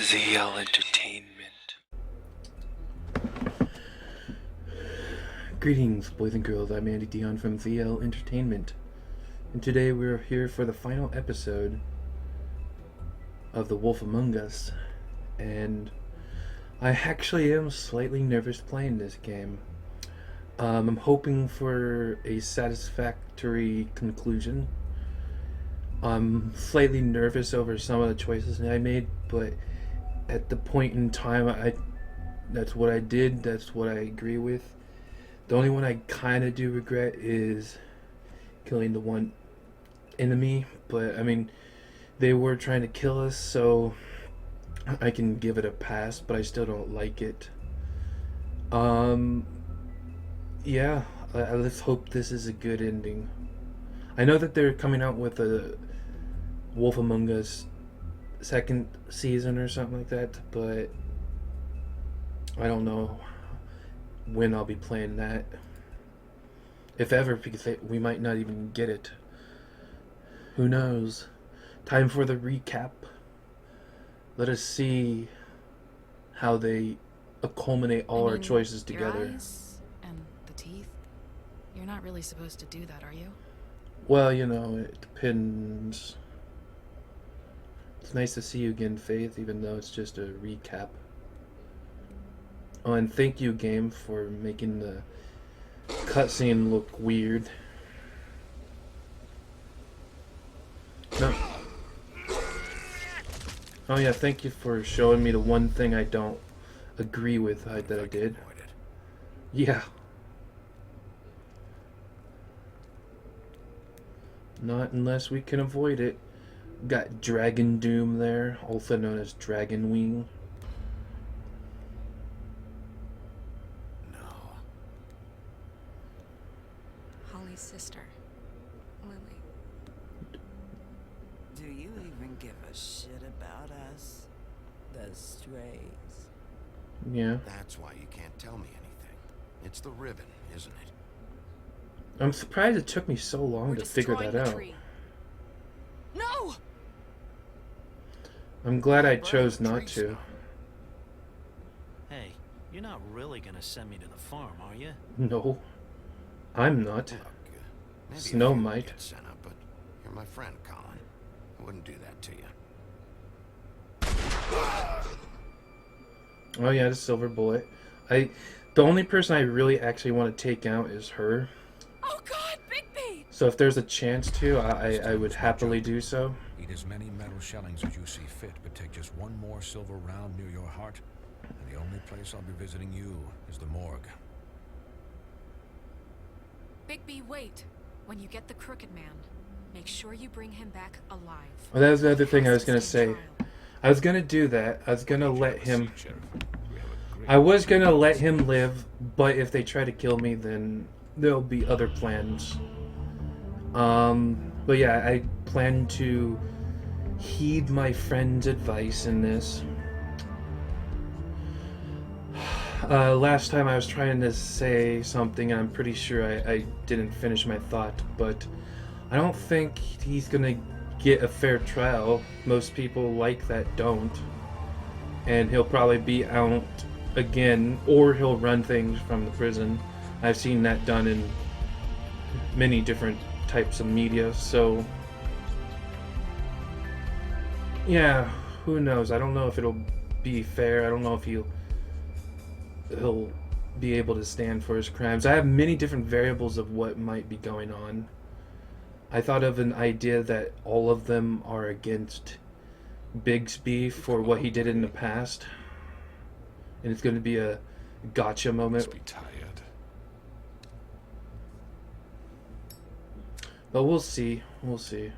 ZL Entertainment. Greetings, boys and girls. I'm Andy Dion from ZL Entertainment, and today we're here for the final episode of The Wolf Among Us, and I actually am slightly nervous playing this game. I'm hoping for a satisfactory conclusion. I'm slightly nervous over some of the choices that I made, but at the point in time, that's what I did, that's what I agree with. The only one I kind of do regret is killing the one enemy, but I mean, they were trying to kill us, so I can give it a pass, but I still don't like it. Yeah, let's hope this is a good ending. I know that they're coming out with a Wolf Among Us second season or something like that, but I don't know when I'll be playing that, if ever, because we might not even get it. Who knows? Time for the recap. Let us see how they culminate all our choices together. Your eyes and the teeth. You're not really supposed to do that, are you? Well, you know, it depends. It's nice to see you again, Faith, even though it's just a recap. Oh, and thank you, game, for making the cutscene look weird. No. Oh yeah, thank you for showing me the one thing I don't agree with that I did. Yeah. Not unless we can avoid it. Got Dragon Doom there, also known as Dragon Wing. No. Holly's sister, Lily. Do you even give a shit about us? The strays. Yeah. That's why you can't tell me anything. It's the ribbon, isn't it? I'm surprised it took me so long to figure that out. No! I'm glad I chose not to. Hey, you're not really gonna send me to the farm, are you? No. I'm not. Look, maybe Snow if you might. get sent up, but you're my friend, Colin. I wouldn't do that to you. Oh yeah, the silver bullet. The only person I really actually want to take out is her. Oh God, Bigby! So if there's a chance to, I would happily do so. Eat as many metal shellings as you see fit, but take just one more silver round near your heart, and the only place I'll be visiting you is the morgue. Bigby, wait. When you get the Crooked Man, make sure you bring him back alive. Well, that was the other thing I was gonna say. I was gonna do that. I was gonna let him. I was gonna let him live, but if they try to kill me, then there'll be other plans. But yeah, I plan to heed my friend's advice in this. Last time I was trying to say something, and I'm pretty sure I didn't finish my thought, but I don't think he's gonna get a fair trial. Most people like that don't. And he'll probably be out again, or he'll run things from the prison. I've seen that done in many different types of media, so yeah, who knows? I don't know if it'll be fair. I don't know if he'll be able to stand for his crimes. I have many different variables of what might be going on. I thought of an idea that all of them are against Bigby for what he did in the past, and it's going to be a gotcha moment. Must be tired. But we'll see. We'll see.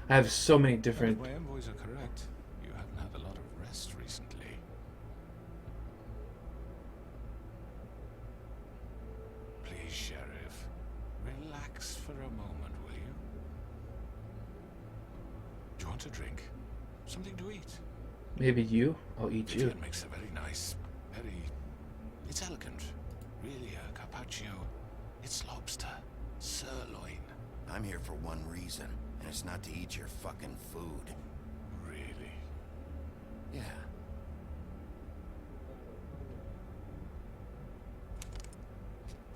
I have so many different. If my envoys are correct, you haven't had a lot of rest recently. Please, Sheriff, relax for a moment, will you? Do you want a drink? Something to eat? Maybe you. I'll eat you. It makes a very nice, it's elegant. Really a carpaccio. It's lobster, sirloin, I'm here for one reason, and it's not to eat your fucking food. Really? Yeah.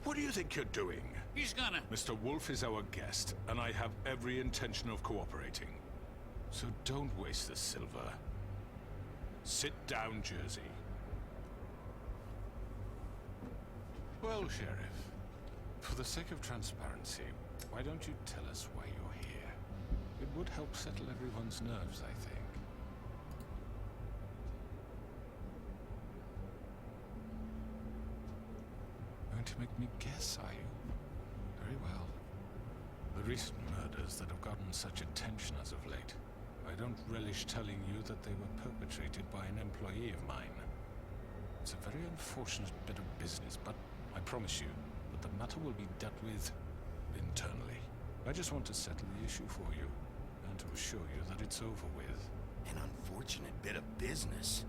What do you think you're doing? He's gonna... Mr. Wolf is our guest, and I have every intention of cooperating. So don't waste the silver. Sit down, Jersey. Well, Sheriff, for the sake of transparency, why don't you tell us why you're here? It would help settle everyone's nerves, I think. Going to make me guess, are you? Very well. The recent murders that have gotten such attention as of late, I don't relish telling you that they were perpetrated by an employee of mine. It's a very unfortunate bit of business, but I promise you that the matter will be dealt with internally. I just want to settle the issue for you, and to assure you that it's over with. An unfortunate bit of business.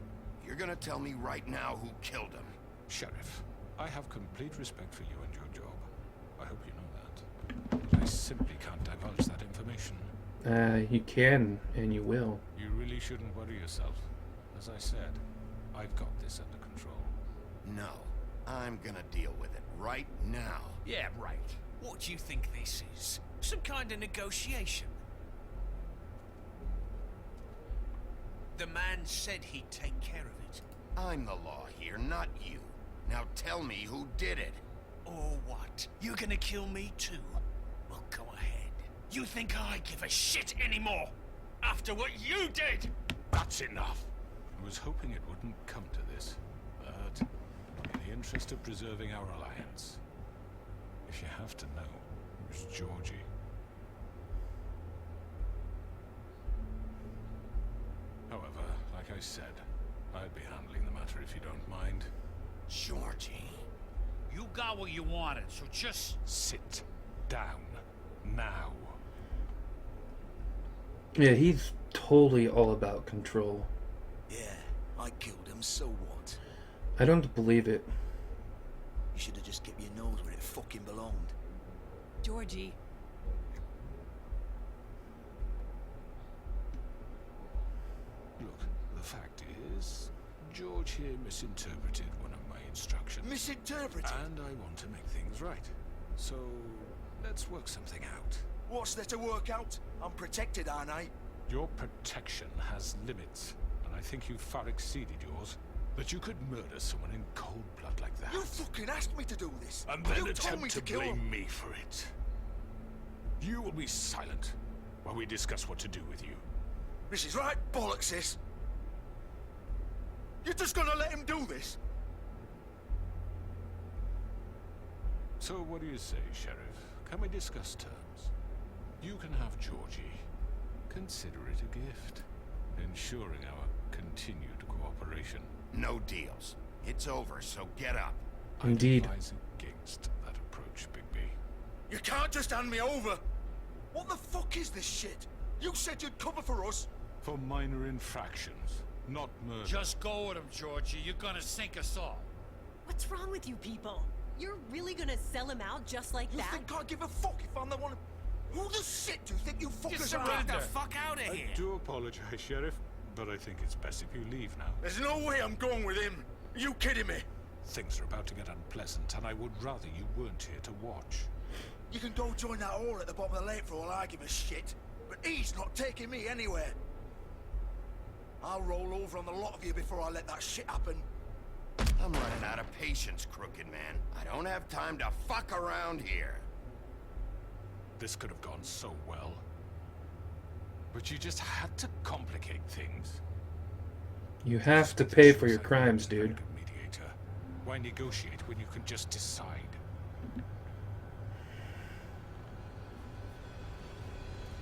You're gonna tell me right now who killed him. Sheriff, I have complete respect for you and your job. I hope you know that. But I simply can't divulge that information. You can, and you will. You really shouldn't worry yourself. As I said, I've got this under control. No, I'm gonna deal with it right now. Yeah, right. What do you think this is? Some kind of negotiation? The man said he'd take care of it. I'm the law here, not you. Now tell me who did it. Or what? You gonna kill me too? Well, go ahead. You think I give a shit anymore? After what you did? That's enough! I was hoping it wouldn't come to this, but in the interest of preserving our alliance, if you have to know, it was Georgie. However, like I said, I'd be handling the matter if you don't mind. Georgie. You got what you wanted, so just... Sit down. Now. Yeah, he's totally all about control. Yeah, I killed him, so what? I don't believe it. You should have just kept your nose where it fucking belonged. Georgie. Look, the fact is, George here misinterpreted one of my instructions. Misinterpreted? And I want to make things right. So, let's work something out. What's there to work out? I'm protected, aren't I? Your protection has limits, and I think you've far exceeded yours. That you could murder someone in cold blood like that. You fucking asked me to do this. And then you told me attempt to to kill blame him. me for it. You will be silent while we discuss what to do with you. This is right bollocks, this. You're just gonna let him do this? So what do you say, Sheriff? Can we discuss terms? You can have Georgie. Consider it a gift, ensuring our continued cooperation. No deals. It's over, so get up. Indeed. I advise against that approach, Bigby. You can't just hand me over. What the fuck is this shit? You said you'd cover for us. For minor infractions, not murder. Just go with him, Georgie. You're gonna sink us all. What's wrong with you people? You're really gonna sell him out just like You that? think I give a fuck if I'm the one? Who the shit do you think you fuckers Just are? get the fuck out of I here. do apologize, Sheriff, but I think it's best if you leave now. There's no way I'm going with him. Are you kidding me? Things are about to get unpleasant, and I would rather you weren't here to watch. You can go join that whore at the bottom of the lake for all I give a shit. But he's not taking me anywhere. I'll roll over on the lot of you before I let that shit happen. I'm running out of patience, crooked man. I don't have time to fuck around here. This could have gone so well. But you just had to complicate things. You have to pay for your crimes, dude. Mediator. Why negotiate when you can just decide?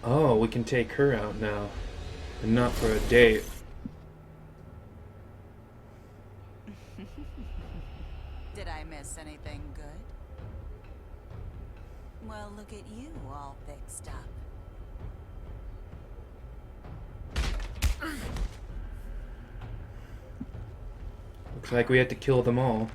Oh, we can take her out now. And not for a date. Did I miss anything good? Well, look at you all fixed up. Looks like we had to kill them all.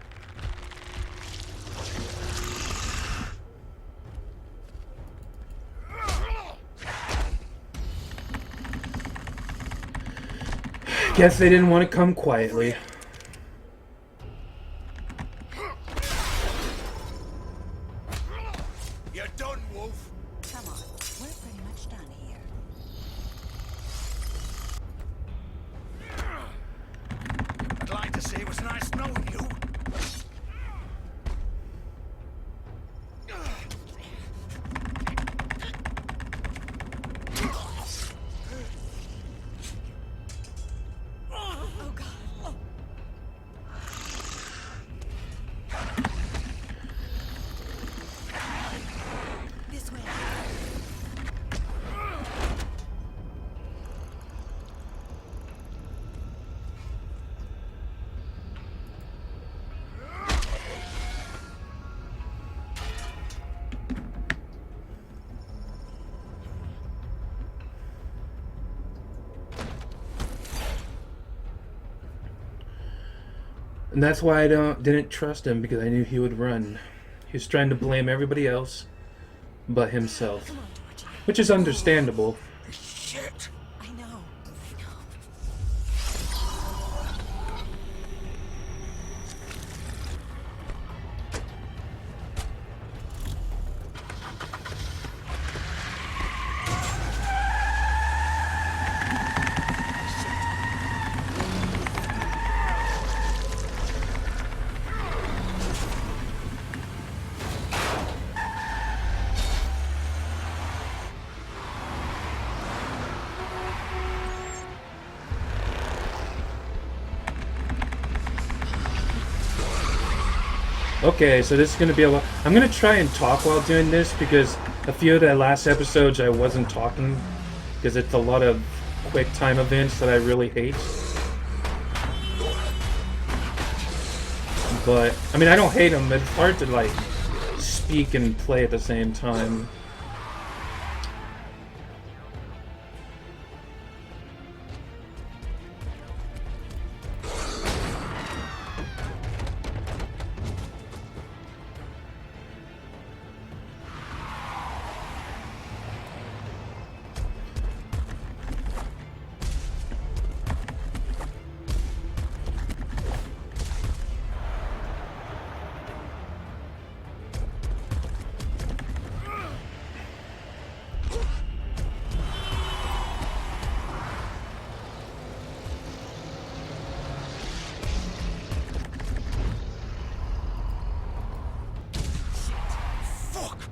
Guess they didn't want to come quietly. You're done, Wolf. Come on, we're pretty much done here. I'd like to say it was nice knowing you. Oh God. Oh. This way. And that's why I didn't trust him, because I knew he would run. He was trying to blame everybody else but himself, which is understandable. Shit. I know. Okay, so this is going to be a lot. I'm going to try and talk while doing this, because a few of the last episodes I wasn't talking, because it's a lot of quick time events that I really hate. But, I mean, I don't hate them. It's hard to, like, speak and play at the same time.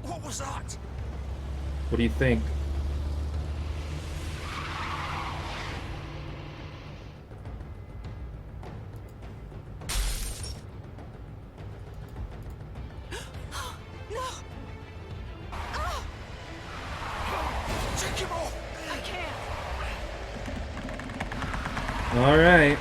What was that? What do you think? No. Ah! Take him off. I can't. All right.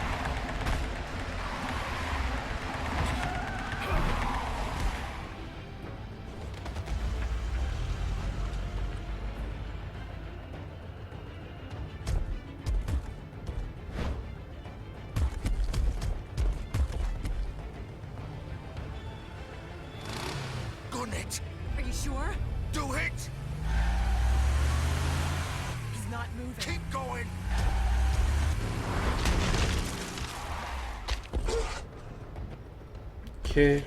Gun it. Are you sure? Do it. He's not moving. Keep going. Okay.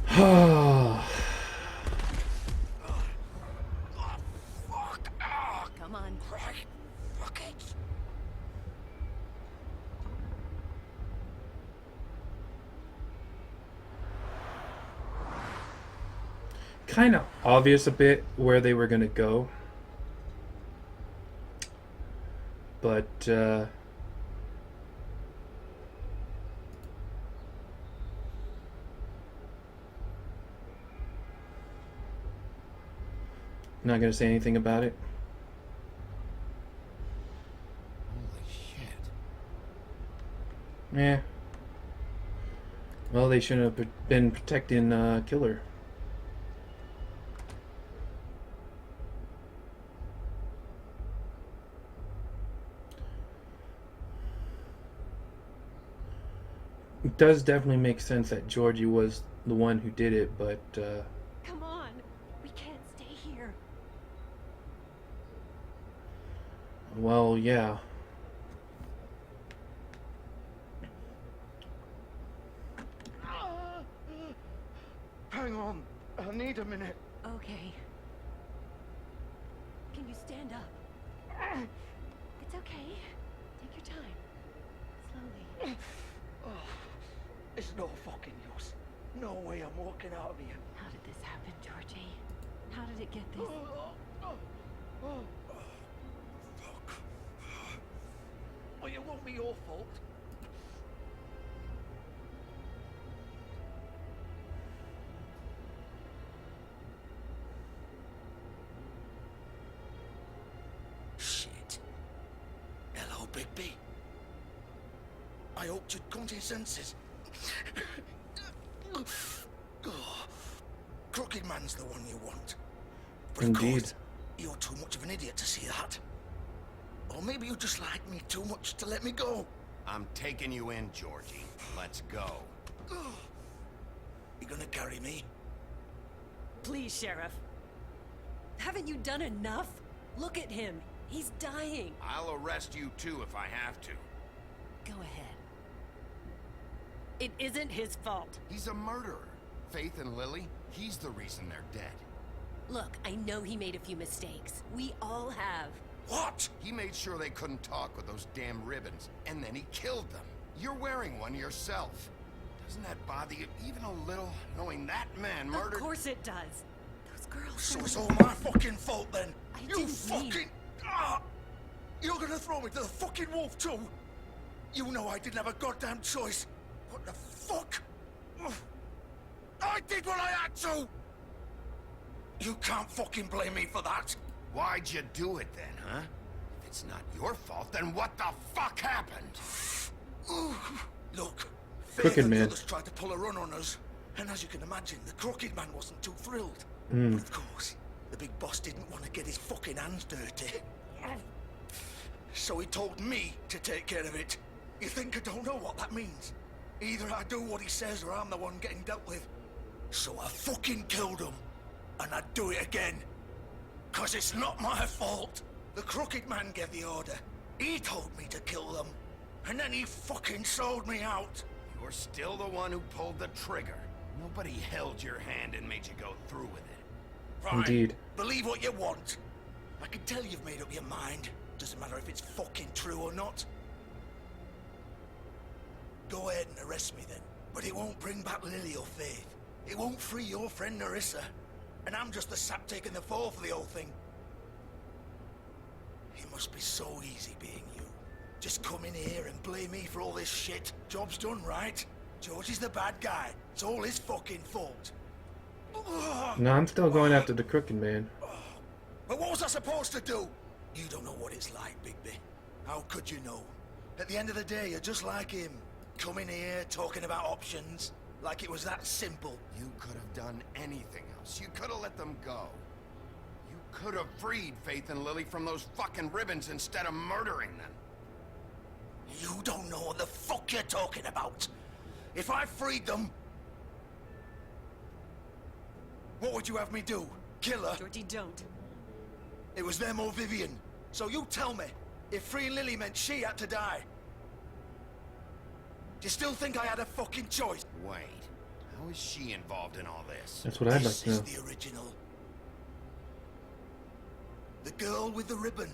Come on. Right. Fuck it. Kind of obvious a bit where they were going to go. But, not going to say anything about it. Holy shit. Yeah. Well, they shouldn't have been protecting Killer. It does definitely make sense that Georgie was the one who did it, but Come on. We can't stay here. Well, yeah. Hang on. I need a minute. Okay. Can you stand up? It's okay. Take your time. Slowly. It's no fucking use. No way I'm walking out of here. How did this happen, Georgie? How did it get this? Fuck. Well, it won't be your fault. Shit. Hello, Bigby. I hoped you'd come to your senses. Crooked Man's the one you want. But of Indeed. course, you're too much of an idiot to see that. Or maybe you just like me too much to let me go. I'm taking you in, Georgie. Let's go. You gonna carry me? Please, Sheriff. Haven't you done enough? Look at him. He's dying. I'll arrest you too if I have to. Go ahead. It isn't his fault. He's a murderer. Faith and Lily, he's the reason they're dead. Look, I know he made a few mistakes. We all have. What? He made sure they couldn't talk with those damn ribbons, and then he killed them. You're wearing one yourself. Doesn't that bother you even a little, knowing that man murdered... Of course it does. Those girls... So it's all my fucking fault then? You didn't fucking... mean- Ah! You're gonna throw me to the fucking wolf too? You know I didn't have a goddamn choice. What the fuck? I did what I had to! You can't fucking blame me for that. Why'd you do it then, huh? If it's not your fault, then what the fuck happened? Look, Crooked Faith and Man. the others tried to pull a run on us. And as you can imagine, the Crooked Man wasn't too thrilled. But of course, the big boss didn't want to get his fucking hands dirty. So he told me to take care of it. You think I don't know what that means? Either I do what he says or I'm the one getting dealt with. So I fucking killed him. And I'd do it again. 'Cause it's not my fault. The Crooked Man gave the order. He told me to kill them. And then he fucking sold me out. You're still the one who pulled the trigger. Nobody held your hand and made you go through with it. Fine. Indeed. Believe what you want. I can tell you've made up your mind. Doesn't matter if it's fucking true or not. Go ahead and arrest me then. But it won't bring back Lily or Faith. It won't free your friend Narissa. And I'm just the sap taking the fall for the whole thing. It must be so easy being you. Just come in here and blame me for all this shit. Job's done, right? George is the bad guy. It's all his fucking fault. No, I'm still going after the Crooked Man. But what was I supposed to do? You don't know what it's like, Bigby. How could you know? At the end of the day, you're just like him. Coming here, talking about options. Like it was that simple. You could have done anything else. You could have let them go. You could have freed Faith and Lily from those fucking ribbons instead of murdering them. You don't know what the fuck you're talking about. If I freed them... What would you have me do? Kill her? Georgie, don't. It was them or Vivian. So you tell me, if freeing Lily meant she had to die. Do you still think I had a fucking choice? Wait, how is she involved in all this? That's what I'd like This to know. is the original. The girl with the ribbon.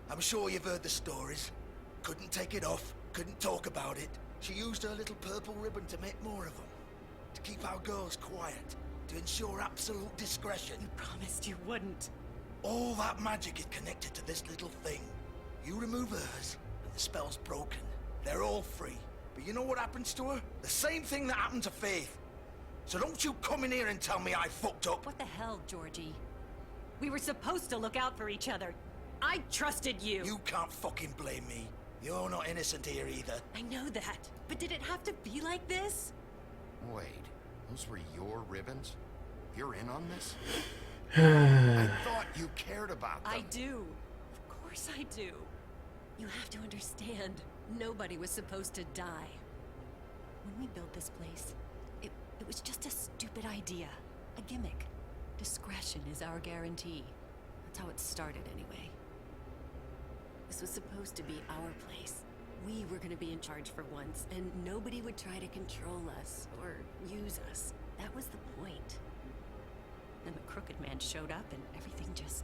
I'm sure you've heard the stories. Couldn't take it off, couldn't talk about it. She used her little purple ribbon to make more of them. To keep our girls quiet. To ensure absolute discretion. You promised you wouldn't. All that magic is connected to this little thing. You remove hers, and the spell's broken. They're all free. But you know what happens to her? The same thing that happened to Faith. So don't you come in here and tell me I fucked up. What the hell, Georgie? We were supposed to look out for each other. I trusted you. You can't fucking blame me. You're not innocent here either. I know that. But did it have to be like this? Wait, those were your ribbons? You're in on this? I thought you cared about them. I do. Of course I do. You have to understand. Nobody was supposed to die. When we built this place, it was just a stupid idea. A gimmick. Discretion is our guarantee. That's how it started, anyway. This was supposed to be our place. We were gonna be in charge for once, and nobody would try to control us or use us. That was the point. Then the Crooked Man showed up and everything just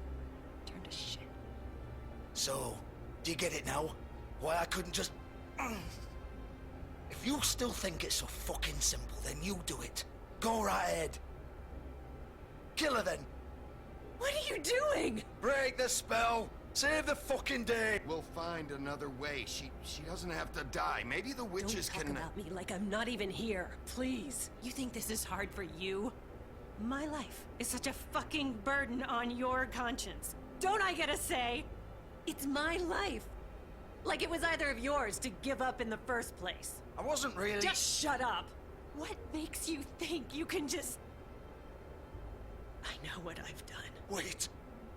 turned to shit. So, do you get it now? Why I couldn't just... If you still think it's so fucking simple, then you do it. Go right ahead. Kill her then. What are you doing? Break the spell. Save the fucking day. We'll find another way. She doesn't have to die. Maybe the witches Don't talk can... about me like I'm not even here. Please. You think this is hard for you? My life is such a fucking burden on your conscience. Don't I get a say? It's my life. Like it was either of yours to give up in the first place. I wasn't really... Just shut up. What makes you think you can just... I know what I've done. Wait.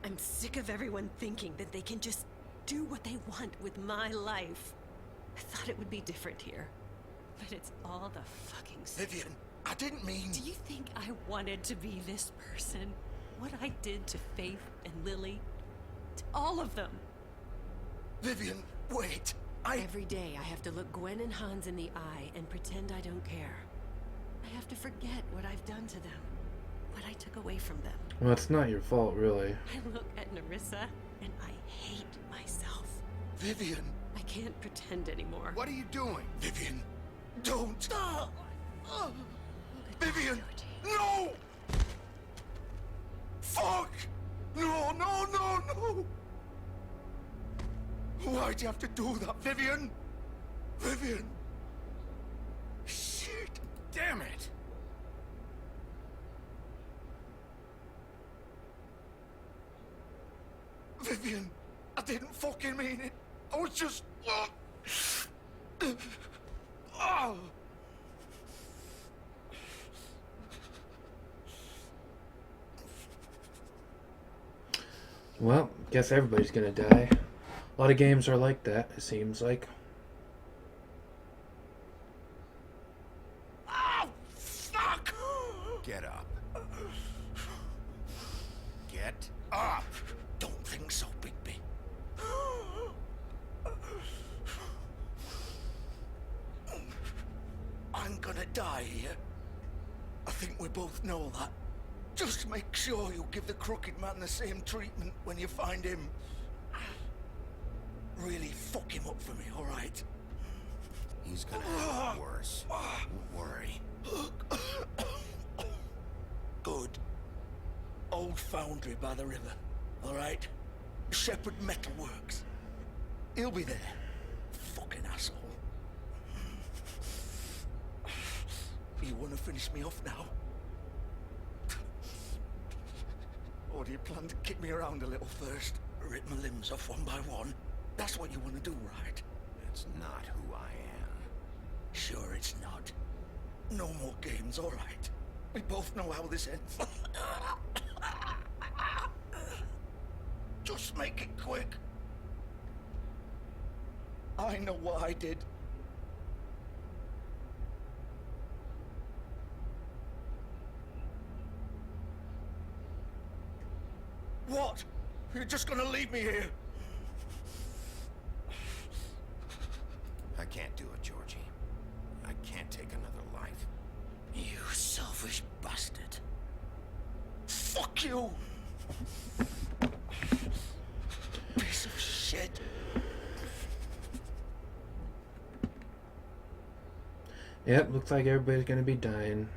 I'm sick of everyone thinking that they can just do what they want with my life. I thought it would be different here. But it's all the fucking same. Vivian, I didn't mean... Do you think I wanted to be this person? What I did to Faith and Lily? To all of them. Vivian, wait. Every day I have to look Gwen and Hans in the eye and pretend I don't care. I have to forget what I've done to them. What I took away from them. Well, it's not your fault, really. I look at Nerissa and I hate myself. Vivian. I can't pretend anymore. What are you doing? Vivian, don't. Vivian, no! Fuck! No, no, no, no! Why'd you have to do that, Vivian? Vivian! Shit! Damn it! Vivian, I didn't fucking mean it. I was just... Oh. Well, guess everybody's gonna die. A lot of games are like that, it seems like. Oh, fuck! Get up. Get up! Don't think so, Bigby. I'm gonna die here. I think we both know that. Just make sure you give the Crooked Man the same treatment when you find him. Really fuck him up for me, alright? He's gonna have it worse. Don't worry. Good. Old foundry by the river, alright? Shepherd Metal Works. He'll be there. Fucking asshole. You wanna finish me off now? Or do you plan to kick me around a little first? Rip my limbs off one by one? That's what you wanna do, right? That's not who I am. Sure it's not. No more games, alright? We both know how this ends. Just make it quick. I know what I did. What? You're just gonna leave me here? I can't do it, Georgie. I can't take another life. You selfish bastard. Fuck you! Piece of shit. Yep, looks like everybody's gonna be dying.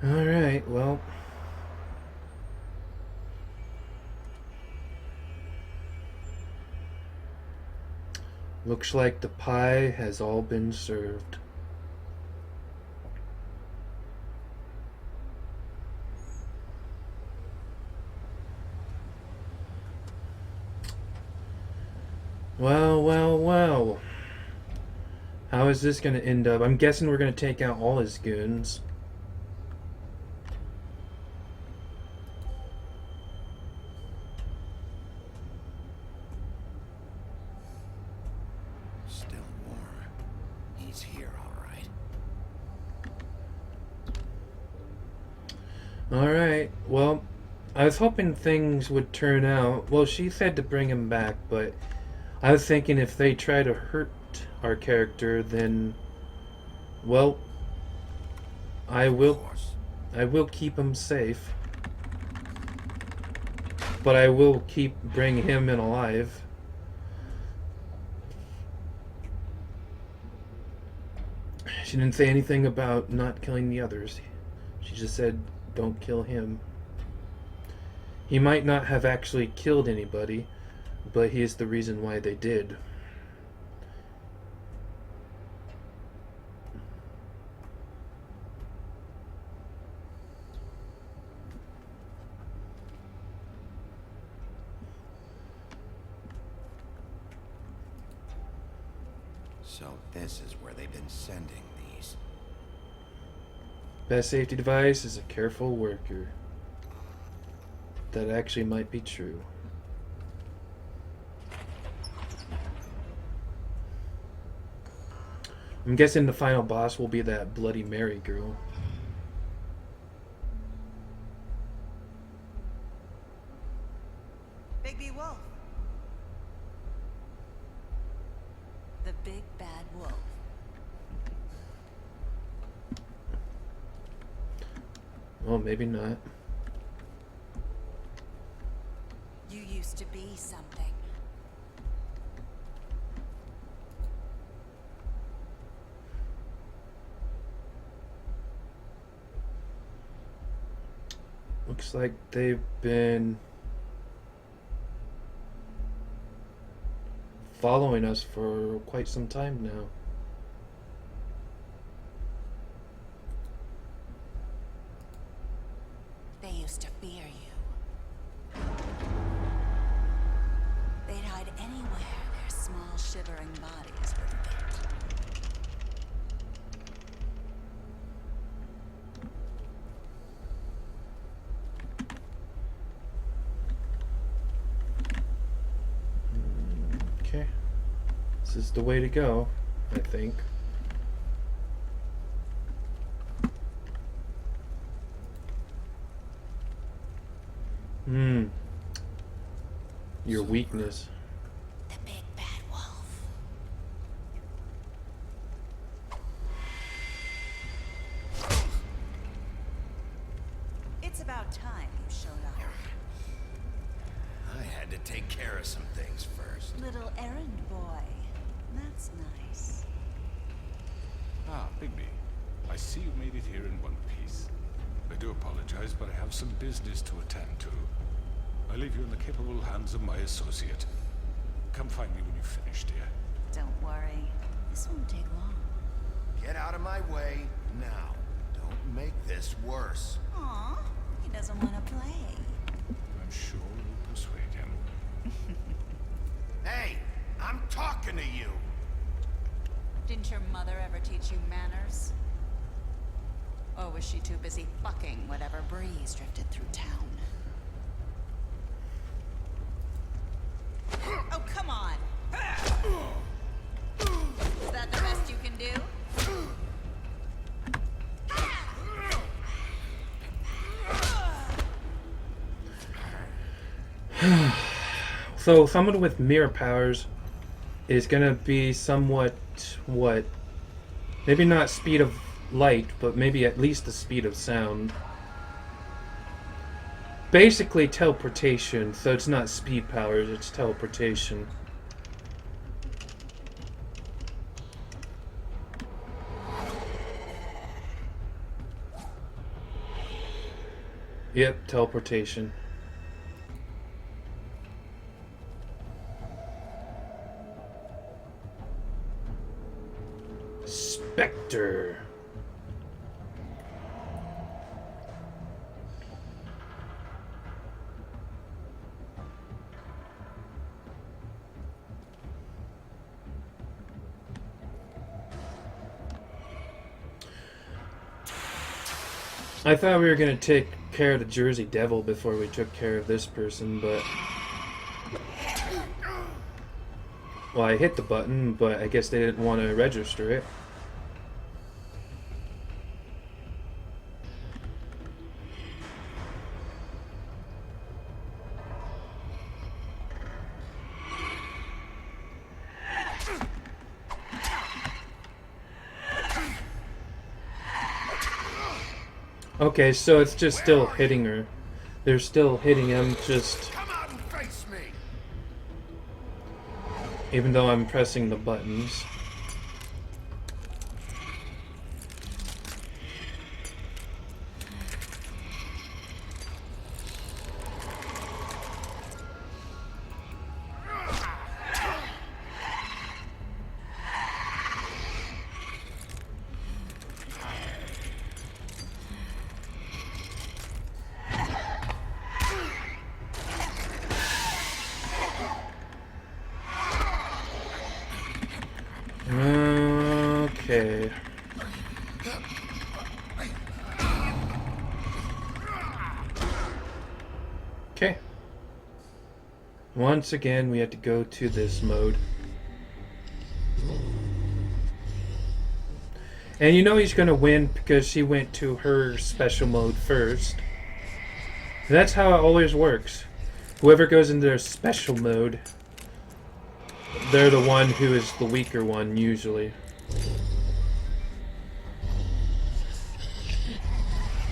Alright, well. Looks like the pie has all been served. Well, well, well. How is this going to end up? I'm guessing we're going to take out all his goons. Still warm. He's here, all right. Alright, well, I was hoping things would turn out. Well, she said to bring him back, but I was thinking if they try to hurt our character, then, well, I will keep him safe. But I will bring him in alive. She didn't say anything about not killing the others. She just said, don't kill him. He might not have actually killed anybody, but he is the reason why they did. So this is where they've been sending these. Best safety device is a careful worker. That actually might be true. I'm guessing the final boss will be that Bloody Mary girl. Bigby Wolf. The big bad wolf. Well, maybe not. You used to be something. Looks like they've been following us for quite some time now. They used to fear you. They'd hide anywhere their small shivering bodies would fit. Okay. This is the way to go, I think. Your weakness. The big bad wolf. It's about time you showed up. I had to take care of some things first. Little errand boy. That's nice. Ah, Bigby. I see you made it here in one piece. I do apologize, but I have some business to attend to. I leave you in the capable hands of my associate. Come find me when you've finished, dear. Don't worry. This won't take long. Get out of my way now. Don't make this worse. Aw, he doesn't want to play. I'm sure you'll persuade him. Hey, I'm talking to you. Didn't your mother ever teach you manners? Or was she too busy fucking whatever breeze drifted through town? Oh, come on! Is that the best you can do? So someone with mirror powers is gonna be somewhat, what? Maybe not speed of light, but maybe at least the speed of sound. Basically teleportation, so it's not speed powers, it's teleportation. Yep, teleportation. Spectre. I thought we were going to take care of the Jersey Devil before we took care of this person, but... Well, I hit the button, but I guess they didn't want to register it. Okay, so it's just still hitting her. They're still hitting him, just... Come out and face me! Even though I'm pressing the buttons. Okay. Okay. Once again, we have to go to this mode. And you know he's going to win because she went to her special mode first. That's how it always works. Whoever goes into their special mode, they're the one who is the weaker one, usually.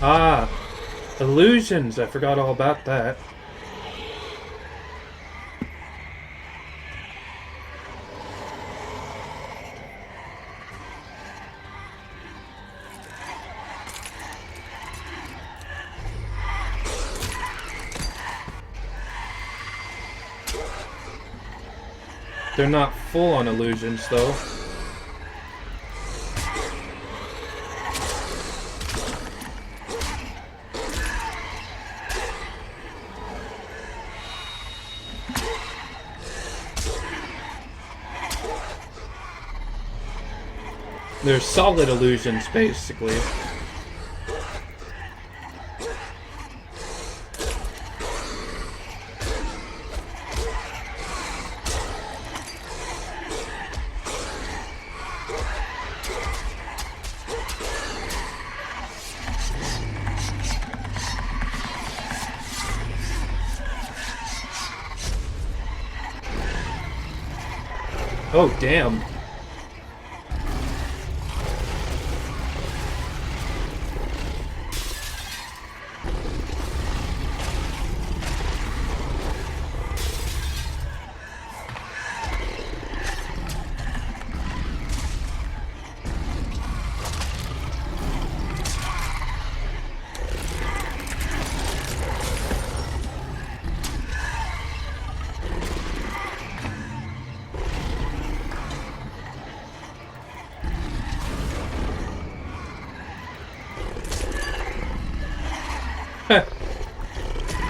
Ah, illusions. I forgot all about that. They're not full-on illusions, though. They're solid illusions, basically. Oh, damn.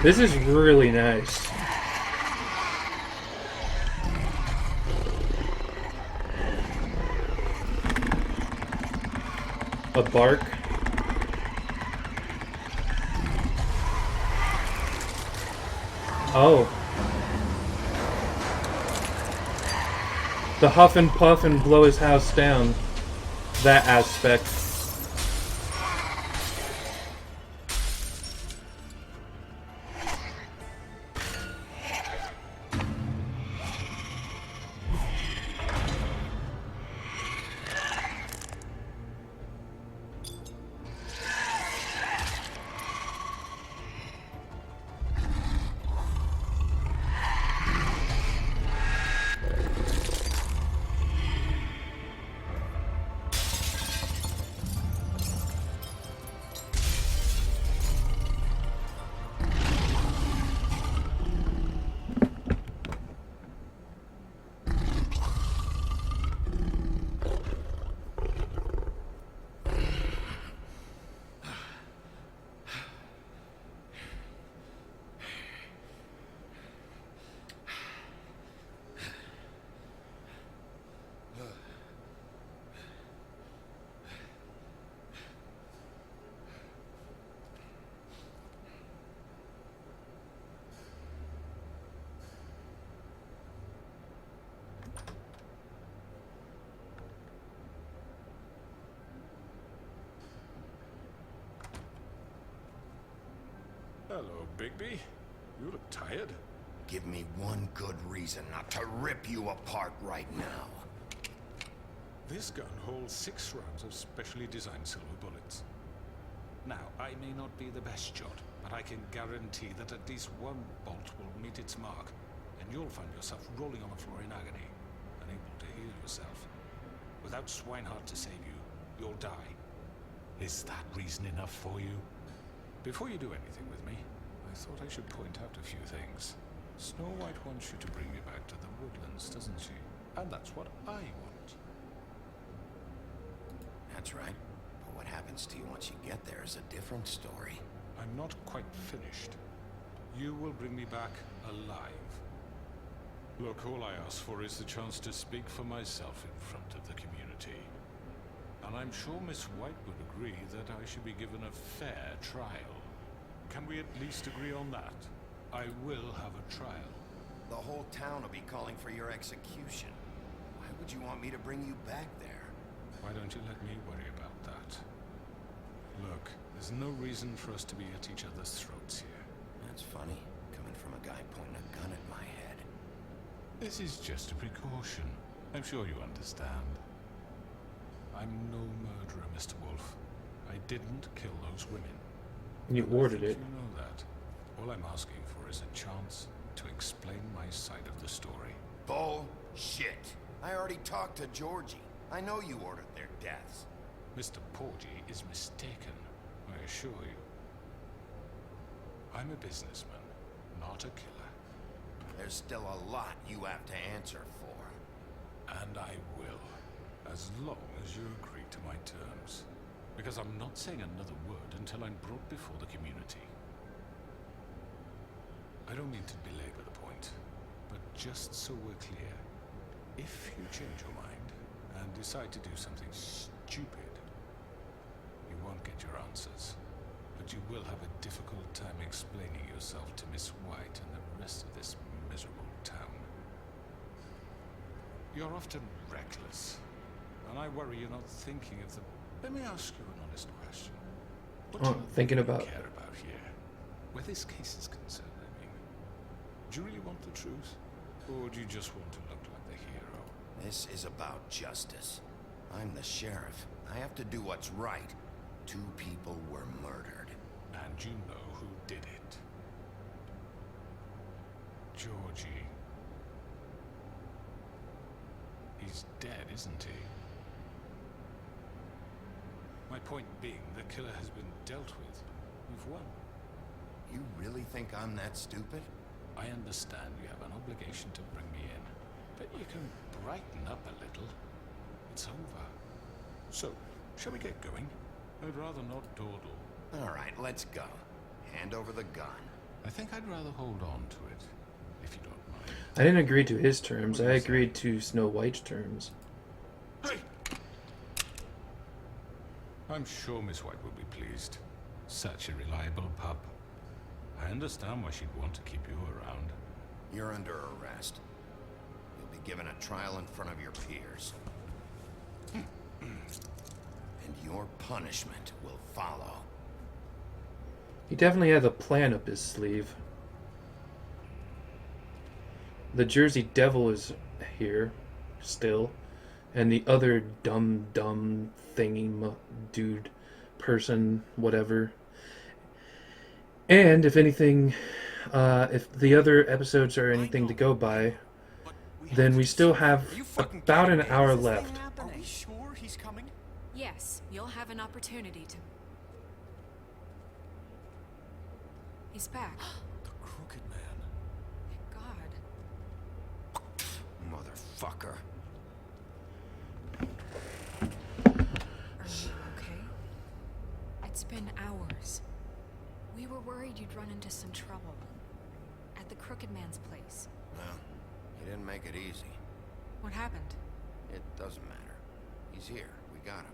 This is really nice. A bark. Oh. The huff and puff and blow his house down. That aspect. Hello, Bigby. You look tired. Give me one good reason not to rip you apart right now. This gun holds 6 rounds of specially designed silver bullets. Now, I may not be the best shot, but I can guarantee that at least one bolt will meet its mark, and you'll find yourself rolling on the floor in agony, unable to heal yourself. Without Swinehart to save you, you'll die. Is that reason enough for you? Before you do anything with me, I thought I should point out a few things. Snow White wants you to bring me back to the woodlands, doesn't she? And that's what I want. That's right. But what happens to you once you get there is a different story. I'm not quite finished. You will bring me back alive. Look, all I ask for is the chance to speak for myself in front of the community. And I'm sure Miss White would agree that I should be given a fair trial. Can we at least agree on that? I will have a trial. The whole town will be calling for your execution. Why would you want me to bring you back there? Why don't you let me worry about that? Look, there's no reason for us to be at each other's throats here. That's funny, coming from a guy pointing a gun at my head. This is just a precaution. I'm sure you understand. I'm no murderer, Mr. Wolf. I didn't kill those women. You ordered it. You know that. All I'm asking for is a chance to explain my side of the story. Bullshit. I already talked to Georgie. I know you ordered their deaths. Mr. Porgy is mistaken, I assure you. I'm a businessman, not a killer. There's still a lot you have to answer for. And I will, as long as you agree to my terms. Because I'm not saying another word until I'm brought before the community. I don't mean to belabor the point, but just so we're clear, if you change your mind and decide to do something stupid, you won't get your answers, but you will have a difficult time explaining yourself to Miss White and the rest of this miserable town. You're often reckless, and I worry you're not thinking of the... Let me ask you an honest question. What do you thinking really about care about here? Where this case is concerned, I mean. Do you really want the truth? Or do you just want to look like the hero? This is about justice. I'm the sheriff. I have to do what's right. 2 people were murdered. And you know who did it. Georgie. He's dead, isn't he? My point being, the killer has been dealt with. You've won. You really think I'm that stupid? I understand you have an obligation to bring me in, but you can brighten up a little. It's over. So, shall we get going? I'd rather not dawdle. All right, let's go. Hand over the gun. I think I'd rather hold on to it, if you don't mind. I didn't agree to his terms. I agreed to Snow White's terms. Hey! I'm sure Miss White will be pleased. Such a reliable pup. I understand why she'd want to keep you around. You're under arrest. You'll be given a trial in front of your peers. And your punishment will follow. He definitely has a plan up his sleeve. The Jersey Devil is here, still. And the other dumb thingy dude, person, whatever. And if anything, if the other episodes are anything to go by, then we still have about an hour left. Are we sure he's coming? Yes, you'll have an opportunity to... He's back. The Crooked Man. Thank God. Motherfucker. Are you okay? It's been hours. We were worried you'd run into some trouble. At the Crooked Man's place. Well, he didn't make it easy. What happened? It doesn't matter. He's here. We got him.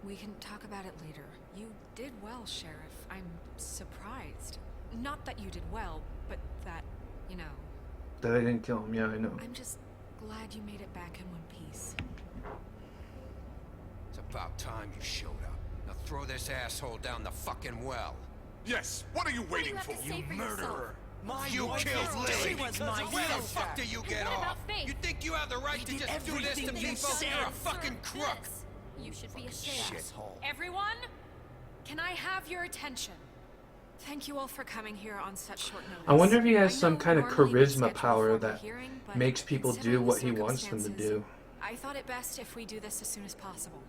We can talk about it later. You did well, Sheriff. I'm surprised. Not that you did well, but that, you know... That I didn't kill him, yeah, I know. I'm just glad you made it back in one piece. It's about time you showed up. Now throw this asshole down the fucking well. Yes, what are you waiting for? You murderer! You killed Lily! was my Where the fuck do you get what about off? Faith? You think you have the right to just do this to people? You're a fucking crook! You should be Fucking ashamed. shithole. Everyone, Can I have your attention? Thank you all for coming here on such short notice. I wonder if he has I some know kind of normally we charisma schedule power for the that hearing, but makes people do considering what the he wants them to circumstances, do. I thought it best if we do this as soon as possible.